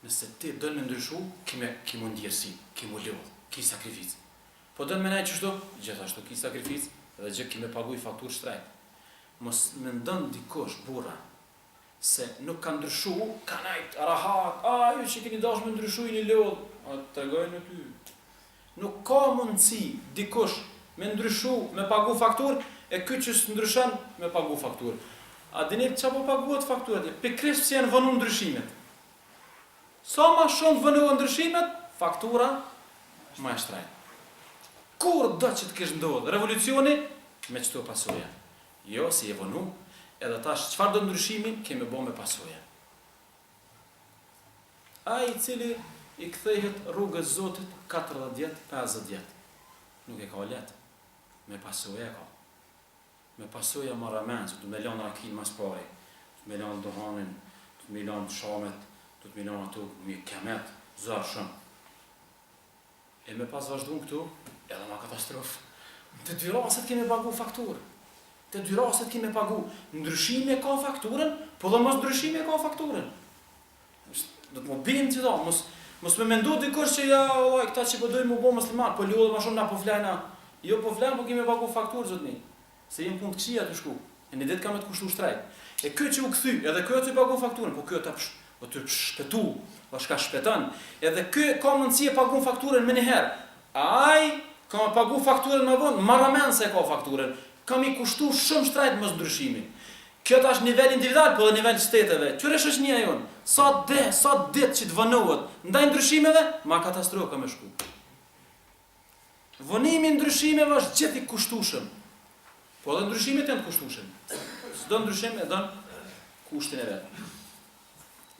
Nëse ti dënë me ndryshu, ki mu ndjerësi, ki mu lodhë, ki sakrificë. Po dënë me nejtë qështu, gjithashtu ki sakrificë, dhe gjë ki me paguj fakturë shtrejtë. Mos me ndonë dikosh, burra, se nuk ka ndryshu, ka najtë, rahat, ju që keni dash me ndryshu I një lodhë, a të tregojnë në ty. Nuk ka mundësi dikosh me ndryshu, me pagu fakturë, e këtë që së ndryshon, me pagu fakturë. A dinit që po paguat fakturët, pikrisht si janë vënu ndryshimet. Sa ma shumë vënu ndryshimet, faktura ma e shtrejnë. Kur do që të kishë ndodhë revolucioni, me qëto pasoja. Jo, si e vënu, edhe tash qëfar do ndryshimin, keme bo me pasoja. Ai I cili I kthehet rrugës Zotit 40 vjet, 50 vjet. Nuk e ka letë, me pasoja ka. Me pasoja marra menë, që të me lanë rakin mas pari, të me lanë dohanin, të me lanë shamet, të me lanë ato me kemet, zarë shumë. E me pas vazhdu këtu, edhe ma katastrofë. Të dy raset kemi pagu fakturë. Të dy raset kemi pagu. Ndryshimi e ka fakturën, po dhe mos ndryshimi e ka fakturën. Do të më bimë që da, mos me mendu dikush që ja, këta që po dojmë mu bo musliman, po ljohë ma shumë na po flajna. Jo po flajna, po kemi pagu fakturë, zotni. Se jem punë të këshia të shku. E një ditë kam e të kushtu shtrajt. E kjo që u këthy, edhe kjo që pagu fakturën, po kjo të shpetu, po shka shpetan. Edhe kjo ka mundësi e pagu fakturën me njëherë. Ai ka pagu fakturën më vonë, marramen se ka fakturën. Kam I kushtu shumë shtrajt mos ndryshimi. Kjo tash nivel individual, po dhe nivel shteteve. Qyresh është një ajon. Sa ditë që të vënohet, ndaj ndryshimeve, ma katastrofë ka me shku. Vënimi ndryshimeve është gjithë I kushtushëm. Po dhe ndryshimet janë të kushtushëm. S'do ndryshim e dënë kushtin e vetë.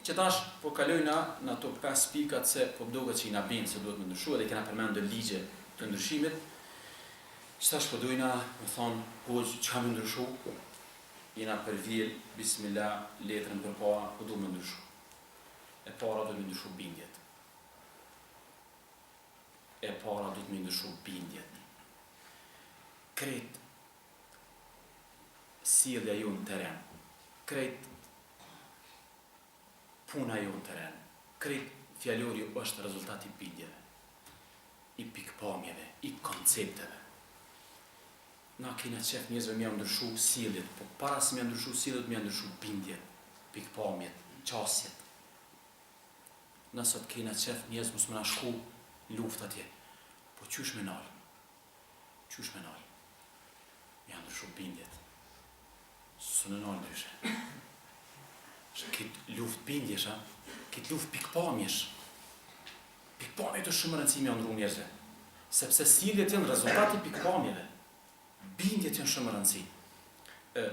Që tash po kalojna në ato 5 pikat se po doket që I na binë se duhet me ndryshu edhe I kena përmendur ligje të ndryshimit. Që tash po dojna me thonë, hoqë, që kam ndryshu? Jena përvjel, bismillah, letrën për para, po du me ndryshu. E para du me ndryshu bindjet. Kret sjellja ju në teren, krejt puna ju në teren, krejt fjallori është rezultati I bindjeve, I pikpamjeve, I koncepteve. Na kena qef njëzve mja ndryshu sjelljet, po para se mja ndryshu sjelljet, mja ndryshu bindjet, pikpamjet, qasjet. Nësot kena qef njëzve mos më na shku luft atje, po qysh me nalë? Mja ndryshu bindjet. së në nalë ndryshe. Këtë luft bindjesh, këtë luft pikpamjesh. Pikpamje të shumë rëndësimi janë ndru njerëzve. Sepse sjelljet janë rezultati pikpamjeve. Bindjet janë shumë rëndësi.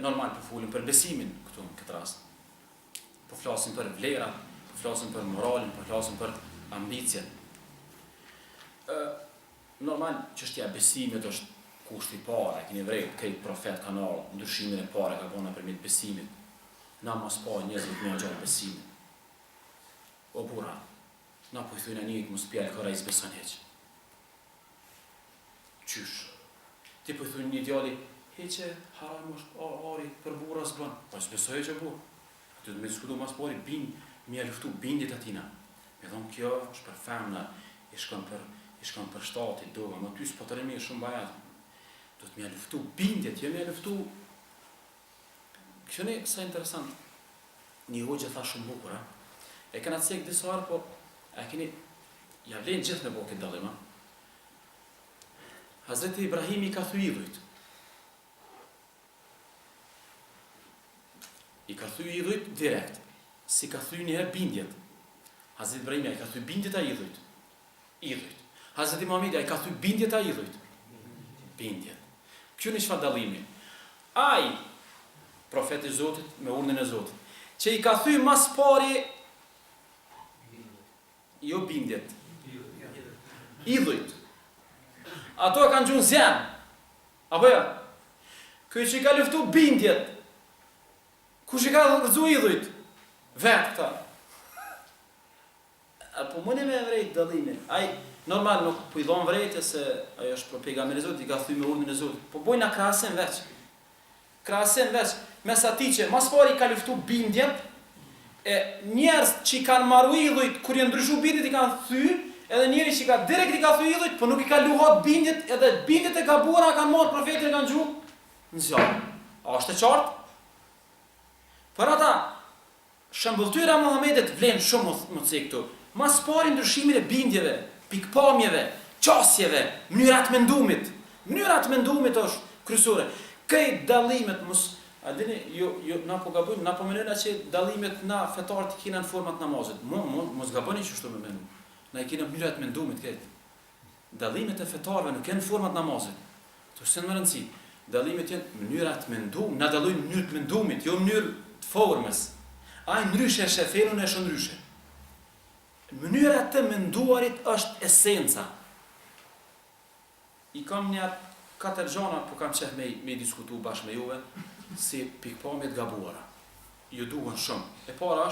Normal po folim për besimin këtu në këtë rast. Po flasim për vlerat, po flasim për moralin, po flasim për ambicien. Normal çështja e besimit është kushti i parë. Keni vërejt këtë profet kanë ardhur, ndryshimin e parë ka bënë nëpërmjet besimit. Na mos pa njerëzit më gjallë besimin. O burra, na po i thujnë një mos pjell korejs beson heq. Qysh? Ti po i thujnë një djali, heqe, haram është ari për burra s'bën. Po s'besoj që bu. Ty të me diskutu mas pari, mi e luftu bindit atina. Me thonë kjo është për femna, i shkon për shtati, doga, më ty s'po të remi shumë bajat. Do të mi e luftu bindit, jo mi e luftu. Këshoni, sa interesant. Një hoqë tha shumë bukur, e kena të sekë disa arë, po e keni, ja vlenë gjithë me bo këtë dalima. Hazreti Ibrahimi ka thuj idhujt. I ka thuj idhujt direkt, si ka thuj njëherë bindjet. Hazreti Ibrahimi, i ka thuj bindjet a idhujt? Idhujt. Hazreti Muhamedi, i ka thuj bindjet a idhujt? Bindjet. Kjo një çfarë dallimi? Ai, profeti Zotit, me urdhën e Zotit, që i ka thuj mas pari, jo bindjet, idhujt. Ato e kanë gjunë zjanë, apo ja? Kjo që i ka luftu bindjet, kush i ka rëzu idhujt? Vetë këta. Po mëne me vrejt dëllimin. Ai, normal nuk po i dhonë vrejtë, se ajo është për pejgamberi Zotit, i ka thuj me urdhën e Zotit. Po bojna krahasim veç. Krahasim veç. Mes ati që mas pari i ka luftu bindjet, e njerëz që i kanë marru idhujt, kur i ndryshu bindjet i kanë thuj, edhe njeri që direkt i ka thuj idhujt, po nuk i ka luhat bindjet, edhe bindjet e gabuara kanë marrë profetin e kanë gjuh në zjarë. A është e qartë? Për ata, shëmbëlltyra Muhamedit vlen shumë më të këtu. Mas pari ndryshimin e bindjeve, pikpamjeve, qasjeve, mënyrat mendumit. Mënyrat mendumit është kryesore. Këto dallimet mos, a dini, na po gabojmë, na po mendojnë që dallimet na fetarët i kena në format namazit. Mos gaboni që ashtu me mendu. Na i kena mënyrat mendumit këtë. Dallimet e fetarëve nuk janë në format namazit. To është më rëndësi. Dallimet janë mënyrat mendum, na dallojnë mënyrë mendumit, jo mënyrë të formës. Ai ndryshe është fenun e është ndryshe. Mënyra të menduarit është esenca. I kam një 4 gjana, po kam qef me diskutu bashkë me juve, si pikpamjet gabuara. Ju duhen shumë. E para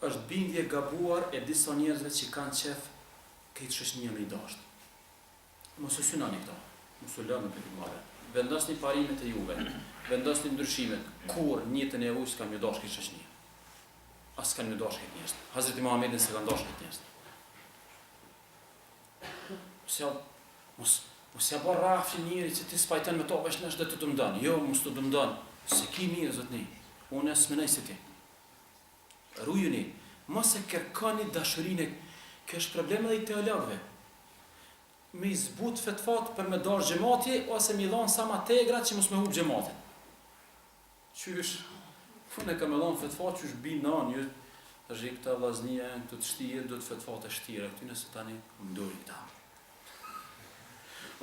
është bindje gabuar e disa njerëzve që kanë qef këtë shoqënia me i dashtë. Mos u synoni këto. Mos u lënë për mëre. Vendosni parimet e juve. Vendosni ndryshimet. Kur njëtën e ujë s'kan më dashur këtë shoqëni. As kanë më dashur këtë njerëz. Hazreti Muhamedi s'e kanë dashur këtë njerëz. Mos ja bërë rafë njëri që ti s'pajton me to vesh nësh dhe të dëmdon. Jo, mos të dëmdon. Se ki mirë zotni. Unë s'menoj se ti. Rujuni, mos e kërkoni dashurinë. Kjo është problem edhe i teologëve. Me i zbut fetfat për me darë gjemati, ose me i dhonë sa ma tegrat që mos me hub gjematin. Qysh, unë e ka me dhonë fetfat që është binë në anë, është i këta vllaznia, këtu të shtije, do të fetfat e shtire, këty nëse tani më dori këta.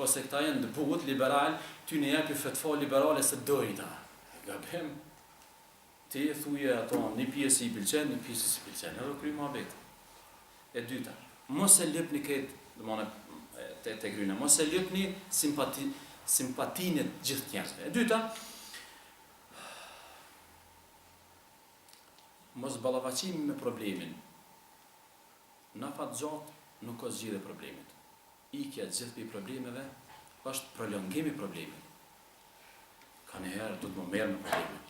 Ose këta jenë dëbut, liberal, ty në jepi fetfat liberale se dori këta. Gabim, ti e thuje ato, një pjesë i pëlqen, një pjesë i pëlqen, edhe kry muhabet. E dyta, mos e lëpni këtë, domone, te gryna, mos e lëpni simpatinë gjithë njerëzve. E dyta, mos ballafaqimi me problemin. Na fat gjatë nuk ka zgjidhje problemit. Ikja gjithë për problemeve është prolongimi problemit. Ka njëherë do të më merë me problemin.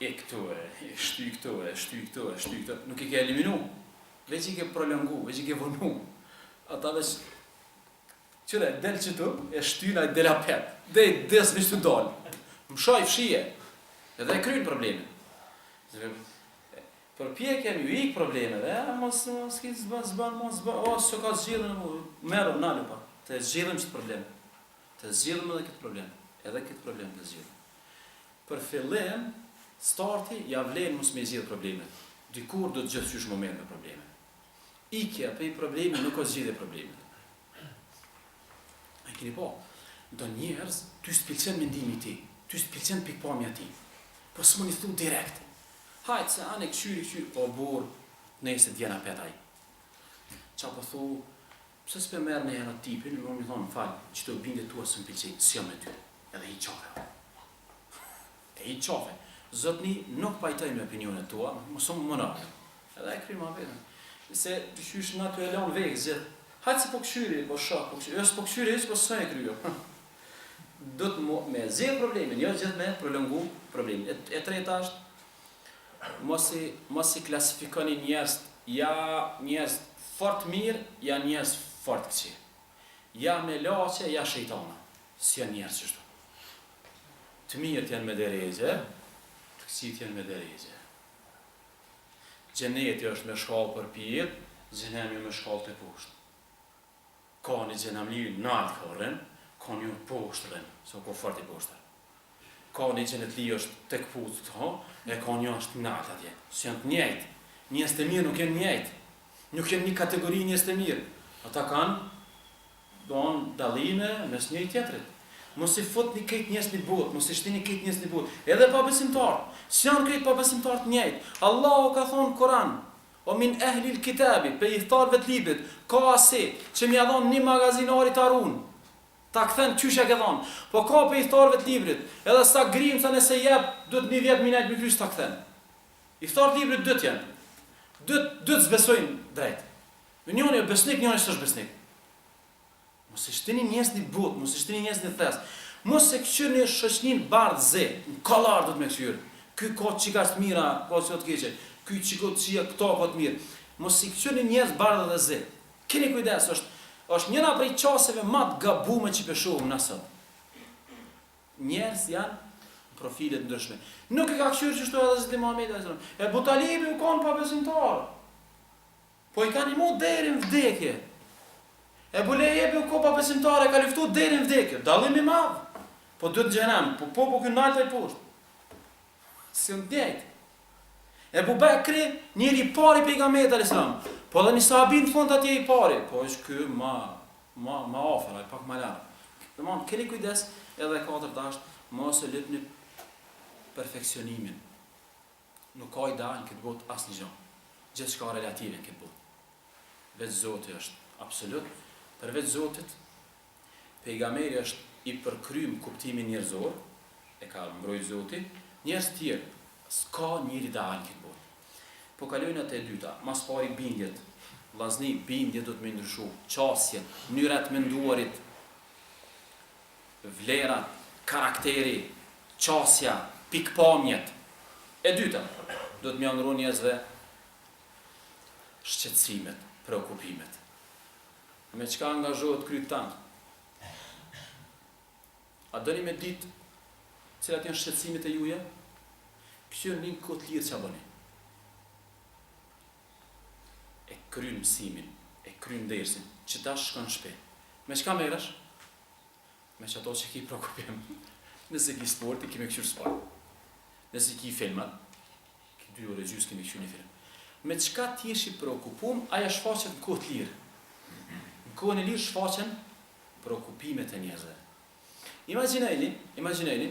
E këto e shty këto. Nuk i ke eliminu, veç i ke prolongu, veç i ke vonu. Ata veç, qëre, del që tu, e shtyna e del apet. Dhe i des veç të dalë. Më shaj fshije. Edhe e krynë problemin. Përpjekjem ju ikë problemeve, mos s'ban, o, së ka zgjidhën, meru, nalu pa, të zgjidhëm qëtë problem, të zgjidhëm edhe këtë problem. edhe këtë problem të zgjidhë. Për fillim, starti ja vlen mos me zgjidh problemet. Dikur do të gjithçysh më merr me probleme. Ikja për i problemi nuk o zgjidhje problemet. A i keni po, do njerëz, ty s'pilqen mendimi ti, ty s'pilqen pikpamja ti, po s'mon i thu direkt. Hajtë se anë e këshyri, o burë, nëjse t'jena petaj. Qa po thu, pse s'pe merë në herë tipin, më mi thonë, falë, që të binde tua së m'pilqen, s'jom me ty, edhe i qafe. E i qafe. Zotni nuk pajtoj me opinionet tua, mëso më mënarë. Edhe e kry ma vetën. Se të qysh nga të e lanë vekë, zhjetë, hajtë se po këshyri, po shak, po këshyri, jo s'po këshyri, po s'sa e kryo. Do të me zhjetë problemin, jo gjithë me prolongu problemin. E treta është, mos i klasifikoni njerëz, ja njerëz fort mirë, ja njerëz fort këqij. Ja me laçe, ja shejtana. Si janë njerëz kështu. Të mirët janë me deregje, të këqijt janë me deregje. Gjeneti është me shkallë për pjetë, gjenemi me shkallë të poshtë. Ka një gjenamli naltë ka rënë, ka një poshtë rënë, so ko fort i poshtë. Ka një gjenetli është të këputë të ha, e ka një është naltë atje. Së janë të njejtë. Njës të mirë nuk janë njejtë. Nuk janë një kategori njës të mirë. Ata kanë dalime mes njëri tjetrit. Mos i fut një këtë njës një botë, mos i shtini këtë njës një botë. Edhe pa besimtarë. Si janë këtë pa besimtarë të njëjtë. Allahu ka thonë Koran, o min ehlil kitabi, pe i thtarëve të librit, ka ase që m'ja dhonë një magazinarit Harun. Ta këthen qyshe ke dhonë. Po ka pe i thtarëve të librit, edhe sa grimë sa nëse jep, dhëtë një 10 minajt më krysë ta këthen. I thtarë të librit dhëtë janë. Dhëtë zbesojnë drejtë. Njëni e besnik, njëni s'është besnik. Mos i shtini njerëz në botë, mos i shtini njerëz në thes. Mos e këshirni shoqnin bardh ze, në kollar do të më këshir. Ky ka çika të mira, ka çka të keqe. Ky çiko të çia këto ka të mirë. Mos i këshirni njerëz bardh dhe ze. Keni kujdes, është njëra prej çasteve më të gabuara që shohim na sot. Njerëz janë profile të ndryshme. Nuk e ka këshirë që shto edhe Zoti Muhamedi sallallahu alaihi wasallam. E Butalibi u kanë pa besimtar. Po i kanë imu deri në vdekje. E Bulejebi u kopa besimtare, ka luftu deri në vdekje. Dallim i madh. Po duhet në xhenem, po ky naltë i poshtë. Si në djejtë. E Bubekri, njëri i pari pejgamberit alayhis salam. Po dhe një sahabin në fund atje i pari. Po është ky ma afër, ai pak më larg. Domthon, keni kujdes edhe e katërta është mos e lëpni perfeksionimin. Nuk ka ideal në këtë botë asnjë gjë. Gjithçka relative në këtë botë. Vetë Zoti është absolut. Përveç Zotit, pejgamberi është i përkrym kuptimin njerëzor, e ka mbrojtë Zoti, njerëz të tjerë, s'ka njëri ideal në këtë botë. Po kalojnë atë e dyta, mas pari bindjet, vllazni, bindjet do të më ndryshu, qasjet, mënyrat menduarit, vlerat, karakteri, qasja, pikpamjet. E dyta, do të më ndryshu njerëzve shqetësimet, preokupimet. Me qka angazhohet kryt tanë? A dëni me ditë cilat janë shqetësimet e juja? Këshirë një këtë lirë që a bëni. E kryn mësimin, e kryn dersin, që ta shkën shpe. Me qka merësh? Me që ato që ki prokupim. Nëse ki sporti, ki me këshirë sport. Nëse ki filmat, ki 2 orë gjysë ki me këshirë një film. Me qka t'jesh i prokupum, aja shfaqet në këtë lirë. Në kohën e lirë shfaqen preokupimet e njerëzve. Imagjinojeni,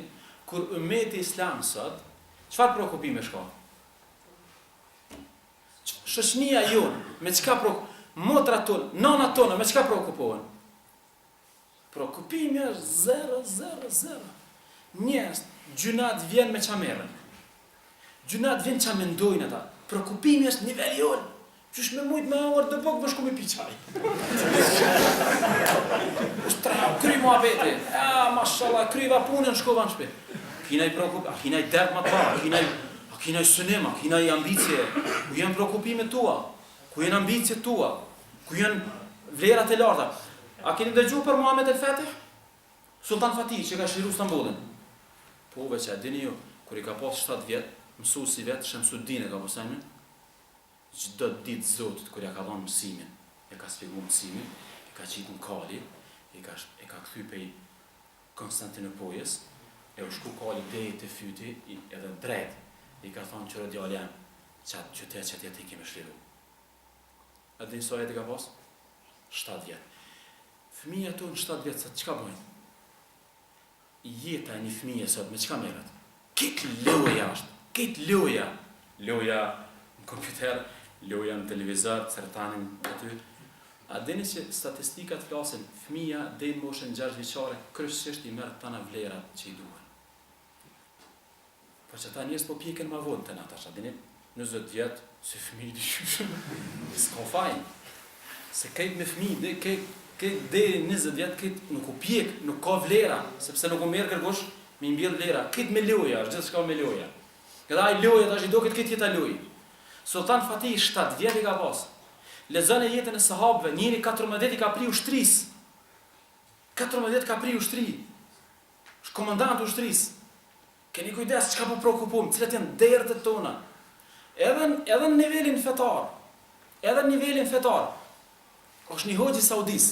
kur ummeti islam sot, çfarë preokupime ka? Shoqënia jonë, me çka motrat tonë, nënat tona, me çka preokupohen? Preokupimi është 0. Njerëz, gjunat vjen me çfarë merren. Gjunat vjen çfarë mendojnë ata. Preokupimi është niveli jonë. Qysh me mujt me orë dhe bëgë më shku me pi qaj. është trao, kry muhabeti. Mashallah, kryva punën, shkova në shpe. Kinaj preokup, a kinaj dert më të parë, a kinaj synim, a kinaj ambicje. Ku jenë preokupimet tua? Ku jenë ambicjet tua? Ku jenë vlerat e larta? A keni dëgju për Muhammed el Fatih? Sultan Fatih, që ka shiru Stambollin. Po, veç e dini ju, kur i ka pas 7 vjet, mësuesi vet, Shamsuddin e ka pasajnë, çdo ditë Zotit kur ja ka dhënë mësimin, e ka shpjeguar mësimin, e ka qitur në kali, e ka kthy pej Konstantinopojës, e u shku kali deri të fyti, edhe drejt, i ka thonë qërë djali jam, qatë qytet që tjetë i kemi shliru. A din sa jetë i ka pas? 7 vjetë. Fëmija tu në 7 vjetë, sot qka bojnë? Jeta e një fëmije sot, me qka merët? Kitë loja është, kitë loja. Loja në kompjuter, loja në televizor, certanin aty. A dini që statistikat flasin, fëmija dhe në moshën 6 vjeçare, kryesisht i merë tana vlerat që i duhen. Por që ta njerëz po pjeken ma vonë të natash, a dini, 20 vjetë, si fëmijë di shyshëm, s'ka fajnë. Se kejt me fëmijë, kejt deri 20 vjetë, kejt nuk u pjek, nuk ka vlera, sepse nuk u merë kërkush me imbjell vlera. Kejt me loja, është gjithë shka me loja. Këta aj loja, tash i do këtë jeta lojë. Sultan Fatih 7 vjetë i ka pas. Lexon e jetën e sahabëve, njëri 14 i ka pri ushtrisë. 14 ka pri ushtri. Është komandant ushtrisë. Keni kujdes çka po prekupojmë, cilat janë derët tona. Edhe në nivelin fetar. Edhe në nivelin fetar. Është një hoxhi saudis.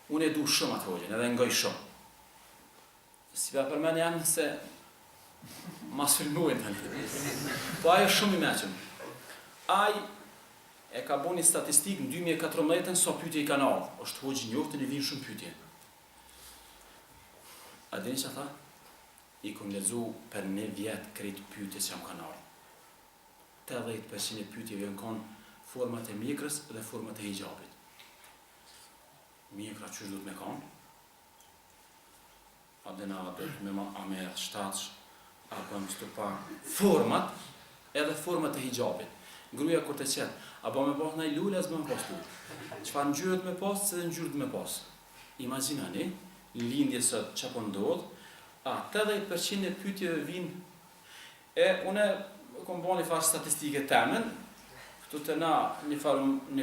Unë e du shumë atë hoxhin, edhe ngoj shumë. Si va përmend janë se mas filmojnë tani. Po ajo shumë i meqëm. Ai e ka bo një statistik në 2014 sa pyetje i kanë ardhur. Është hoxhi i njohur, i vijnë shumë pyetje. A dini çfarë tha? I kom lexu për 1 vjet krejt pyetjet që më kanë ardhur. 80% e pyetjeve janë kanë format e mjekrës dhe format e hijabit. Mjekra çu duhet me kanë? A dena me shtatsh, apo më stupa format edhe format e hijabit. Gruaja kur të qetë, apo me pas nëj lullë, as me pas lullë. Qëfar ngjyrët me pas, se dhe ngjyrët me pas. Imaginani, lindje sot që po ndodh, 80% e pyetjeve vinë, e une kom bo një farë statistike temen, këtu të na një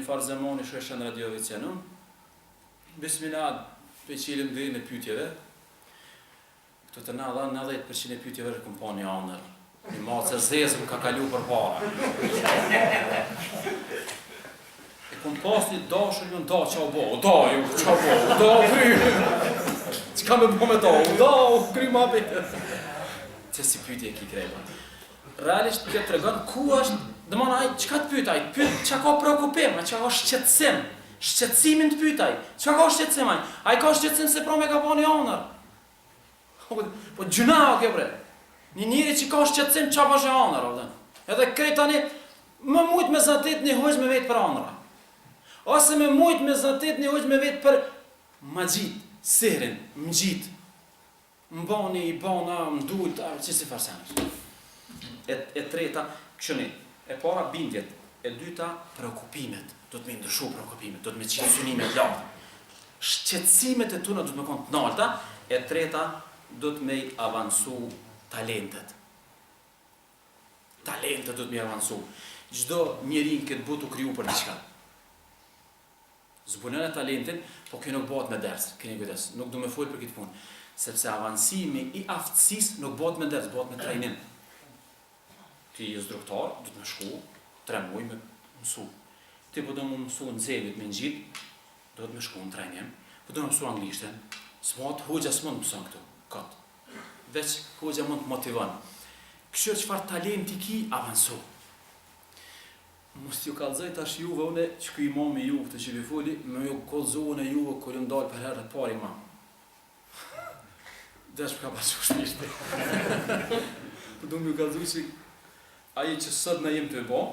farë zemoni shreshen radiovi cjenun, bismillah, të i qilim dhe në pyetjeve, këtu të na dha 90% e pyetjeve rë kom pa një anër. Një matë se zezëm ka kalu për para. E kom pas një dashër një nda qa u bo, da ju, qa u bo, da kry. Qka me bo me ta, da kry ma bitë. Që si pyetje e ki krejba. Realisht këtë të regon, ku është, dhe mana aj, qka të pytaj, qa ka preokupim, qa ka shqetsim, shqetsimin të pytaj, qa ka shqetsim aj ka shqetsim se pra me ka po një anër. Po gjuna o ke bre. Një njëri që ka shqetsim qa pa shë anër, edhe krejt tani, më mujt me zatit një hoqë me vetë për anëra. Ose me mujt me zatit një hoqë me vetë për magjit, sirin, mëgjit, mbani, i bana, mdujt, që si farsenës. E treta, këshëni, e para bindjet, e dyta preokupimet, do të me ndryshu preokupimet, do të me qitë synimet lartë. Shqetsimet e tuna do të me konë të nalta, e treta, do të me avansu talentet. Talentet do të me avansu. Gjdo njeri në këtë botë u kriju për diçka. Zbunën e talentin, po kjo nuk bëhet me ders, keni kujdes, nuk du me folë për këtë punë. Sepse avansimi i aftësis nuk bëhet me ders, bëhet me trajnim. Ti je instruktor, do të me shku, 3 muaj me mësu. Ti po do më mësu në zevit me ngjit, do të me shku në trajnim, po do me mësu anglishten, s'mot, hoxha s'mund mëson këtu, këtë. Veç hoxha mund të motivon. Kështu çfarë talenti ki, avanso. Mos ju kallzoj tash juve une që ky imam i ju këtë që vi foli, me ju kallzojnë juve kur ju ndal për herë të parë imam. Dash ka pasur shpishti. Po do më kallzoj se ai që sot na jem të bë,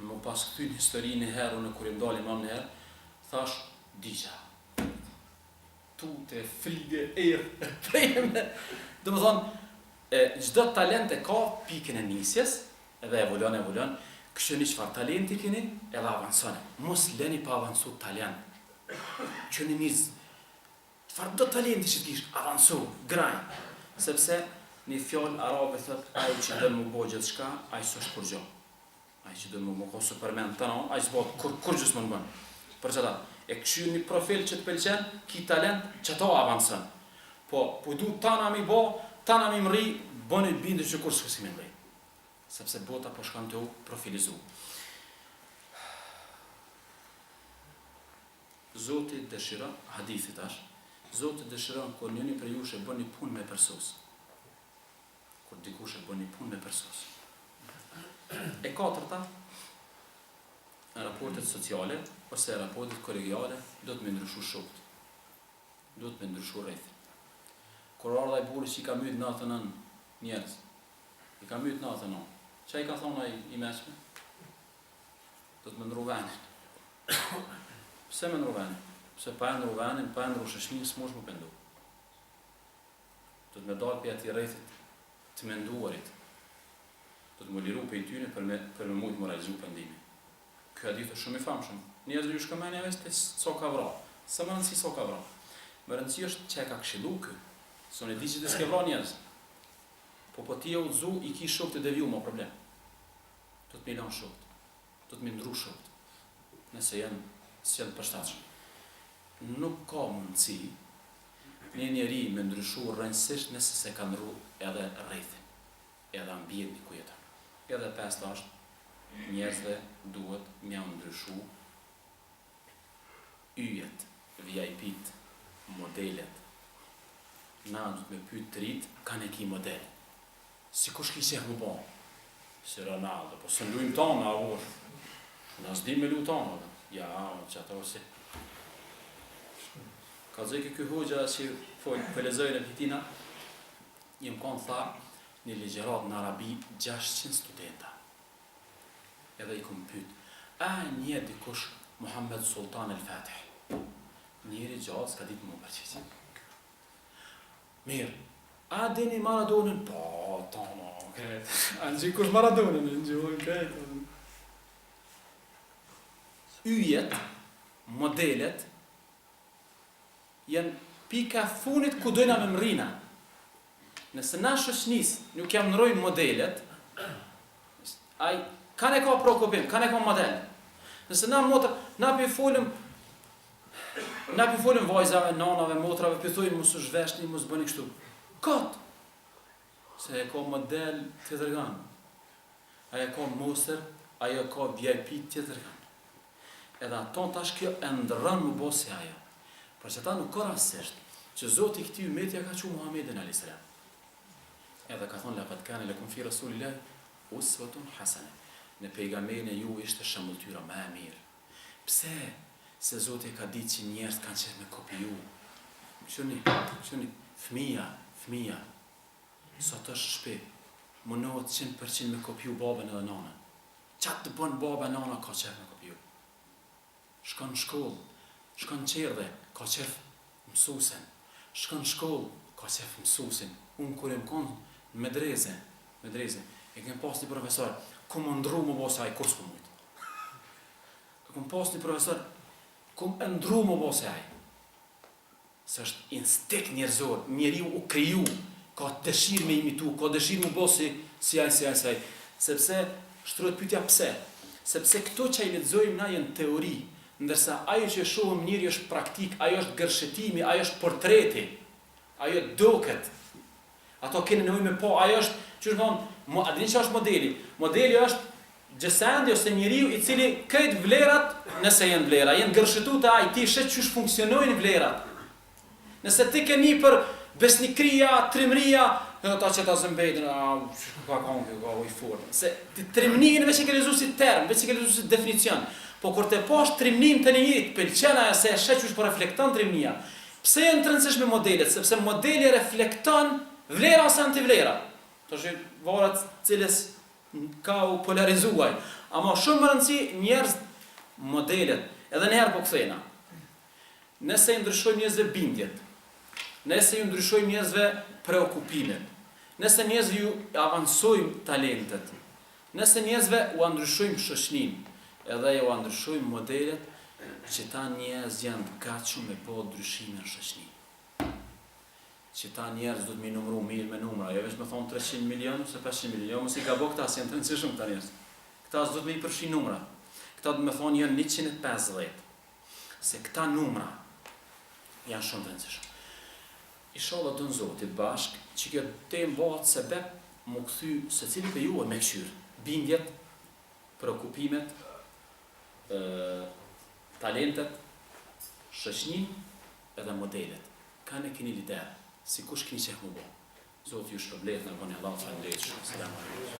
më pas këtyn historinë e herë unë kur ju ndal imam në herë, thash digja. Tute, frige, erë, prejme. Dhe më thonë, gjdo talent e ka pikën e nisjes, edhe evoluon, kështë një qëfar talenti keni, edhe avansone. Mos leni pa avansu talent. Që një njës, qëfar do talenti që t'kish, avansu, graj. Sepse një fjallë arabe thët, aj që dënë më bo gjithë shka, aj së është kur gjo. Aj që dënë më ko superman të no, aj së bo kur gjës më në bënë. Për që ta, e këshy një profil që të pëlqen, ki talent që ta avansën. Po du tana mi bo, tana mi mëri, bëni bindë që kur së kësi mi mëri. Sepse bota po shkan të u profilizu. Zoti dëshira, hadithit është, Zoti dëshiron kur njëri prej jush e bën një punë me përsos. Kur dikush e bën një punë me përsos. E katërta, në raportet sociale ose raportet kolegiale do të më ndryshu shokët. Do të më ndryshu rreth. Kur ardha i burri që i ka myt natën nën njerëz. I ka myt natën nën. Çfarë i ka thonë ai i mëshme? Do të më ndru venin. Pse më ndru venin? Pse pa ndru venin, pa ndru shoqërinë, s'mosh më pendu. Do të më dalë për atij rrethit të menduarit. Do të më liru për i tyne për me mujtë më realizu pendimin. Kjo hadith është shumë i famshëm. Njerëzit ju shkëmendja vetë so ka vra. Sa më rëndësi so ka vra. Më rëndësi është që e ka këshillu kë. Son e di që të s'ke vra njerëz. Po ti e udhëzu i ki shokët e deviju, ma problem. Do të milan shokët. Do të mi ndru shokët. Nëse janë përshtatshëm. Nuk ka mundësi një njeri me ndryshu rrënjësisht nëse se ka ndru edhe rrethin, edhe ambientin ku jeton. Edhe pesta është njerëzve duhet mja ndryshu yjet, VIP-t, modelet. Na du të me pyet të rit, kanë e ki model. Si kush ki qef më bon? Si Ronaldo, po së lujmë tonë, a vor. Na s'di me lu tonë, ja, që ato si. Ka zëjke kjo hoxha që për lezojnë e fitina, jem konë tha një ligjerat në Arabi 600 studenta. Edhe i kom pyet, a një dikush Muhammed Sultan El Fatih? Njeri gjatë s'ka ditë më përqisi. Mirë, a dini Maradonën? Po, tono, këtë. A në gjikush Maradonën, në gjikojnë këtë. Yjet, modelet, janë pika funit ku dojna me mrina. Nëse na shoqënis nuk jam nërojnë modelet, ai kanë e ka prokopim, kanë e ka model. Nëse na motra, na pi folim vajzave, nanave, motrave, pi thojnë mos u zhveshni, mos bëni kështu. Kot! Se e ka model të dërgan. Aja ka mosër, aja ka VIP të dërgan. Edhe aton tash kjo e ndërran më bo si ajo. Por që ta nuk ka rasisht, që Zoti i këtij ummeti ka thënë Muhamedit alayhis salam. Edhe ka thonë laqad kana lakum fi rasulillahi uswatun hasana. Në pejgamberin e ju ishte shembulltyra më e mirë. Pse? Se Zoti ka ditë që njerëz kanë qenë me kopiju. Shuni, fëmia. Sot është shtëpi, munohet 100% me kopiju babën edhe nanën. Çat të bën baba nana ka qenë me kopiju. Shkon në shkollë, shkon në qerdhe, ka qef mësuesen. Shkon në shkollë, ka qef mësuesin. Unë kur e më konë në medreze, e kem pas një profesor, ku më ndru më bo se aj, kur s'ku mujtë. Kem pas një profesor, ku më ndru më bo se aj. Se është instinkt njerëzor, njeriu u kriju, ka dëshirë me imitu, ka dëshirë më bo si aj. Sepse, shtrojt pyetja pse. Sepse këto që i lexojmë na janë teori, ndërsa ajo që shohëm njëri është praktik, ajo është gërshetimi, ajo është portreti, ajo doket. Ato keni nevojë me po, ajo është, çu thonë, a dini çfarë është modeli? Modeli është gjësendi ose njeriu i cili krejt vlerat, nëse janë vlera, janë gërshetuar te ai, ti shet çu funksionojnë vlerat. Nëse ti ke një për besnikria, trimëria, ata që ta zëmbejtën, ka kanë kjo i fortë. Se trimënin veç e ke lezuar si term, veç e ke lezuar si definicion. Po kur të pash trimnin të njërit, pëlqen ajo se shet çu po reflekton trimnia. Pse janë të rëndësishme modelet? Sepse modeli reflekton vlera ose antivlera. To është varet cilës ka u polarizuar. Ama shumë më rëndësi njerëz modelet, edhe në herë po kthejna. Nëse i ndryshojmë njerëzve bindjet, nëse ju ndryshojmë njerëzve preokupimet, nëse njerëzve ju avansojmë talentet, nëse njerëzve u ndryshojmë shoqërinë, edhe ju ndryshojmë modelet, që ta njerëz janë gatshëm me po ndryshime në shoqëri. Që ta njerëz do të mi numëru mirë me numra, jo veç me thonë 300 milion ose 500 milion, jo mos i gabo këta si janë të rëndësishëm këta njerëz. Këta s'do të me i përfshi numra. Këta do të me thonë janë 150. Se këta numra janë shumë të rëndësishëm. Inshallah do në Zotit bashk, që kjo temë bëhet sebeb më kthy secili për ju me këshyrë. Bindjet, preokupimet, talentet, shoqërinë edhe modelet. kanë e keni lider, si kush keni qef më bo. Zotë ju shpërblet në bëni Allah, falenderoj shumë. Selam aleikum.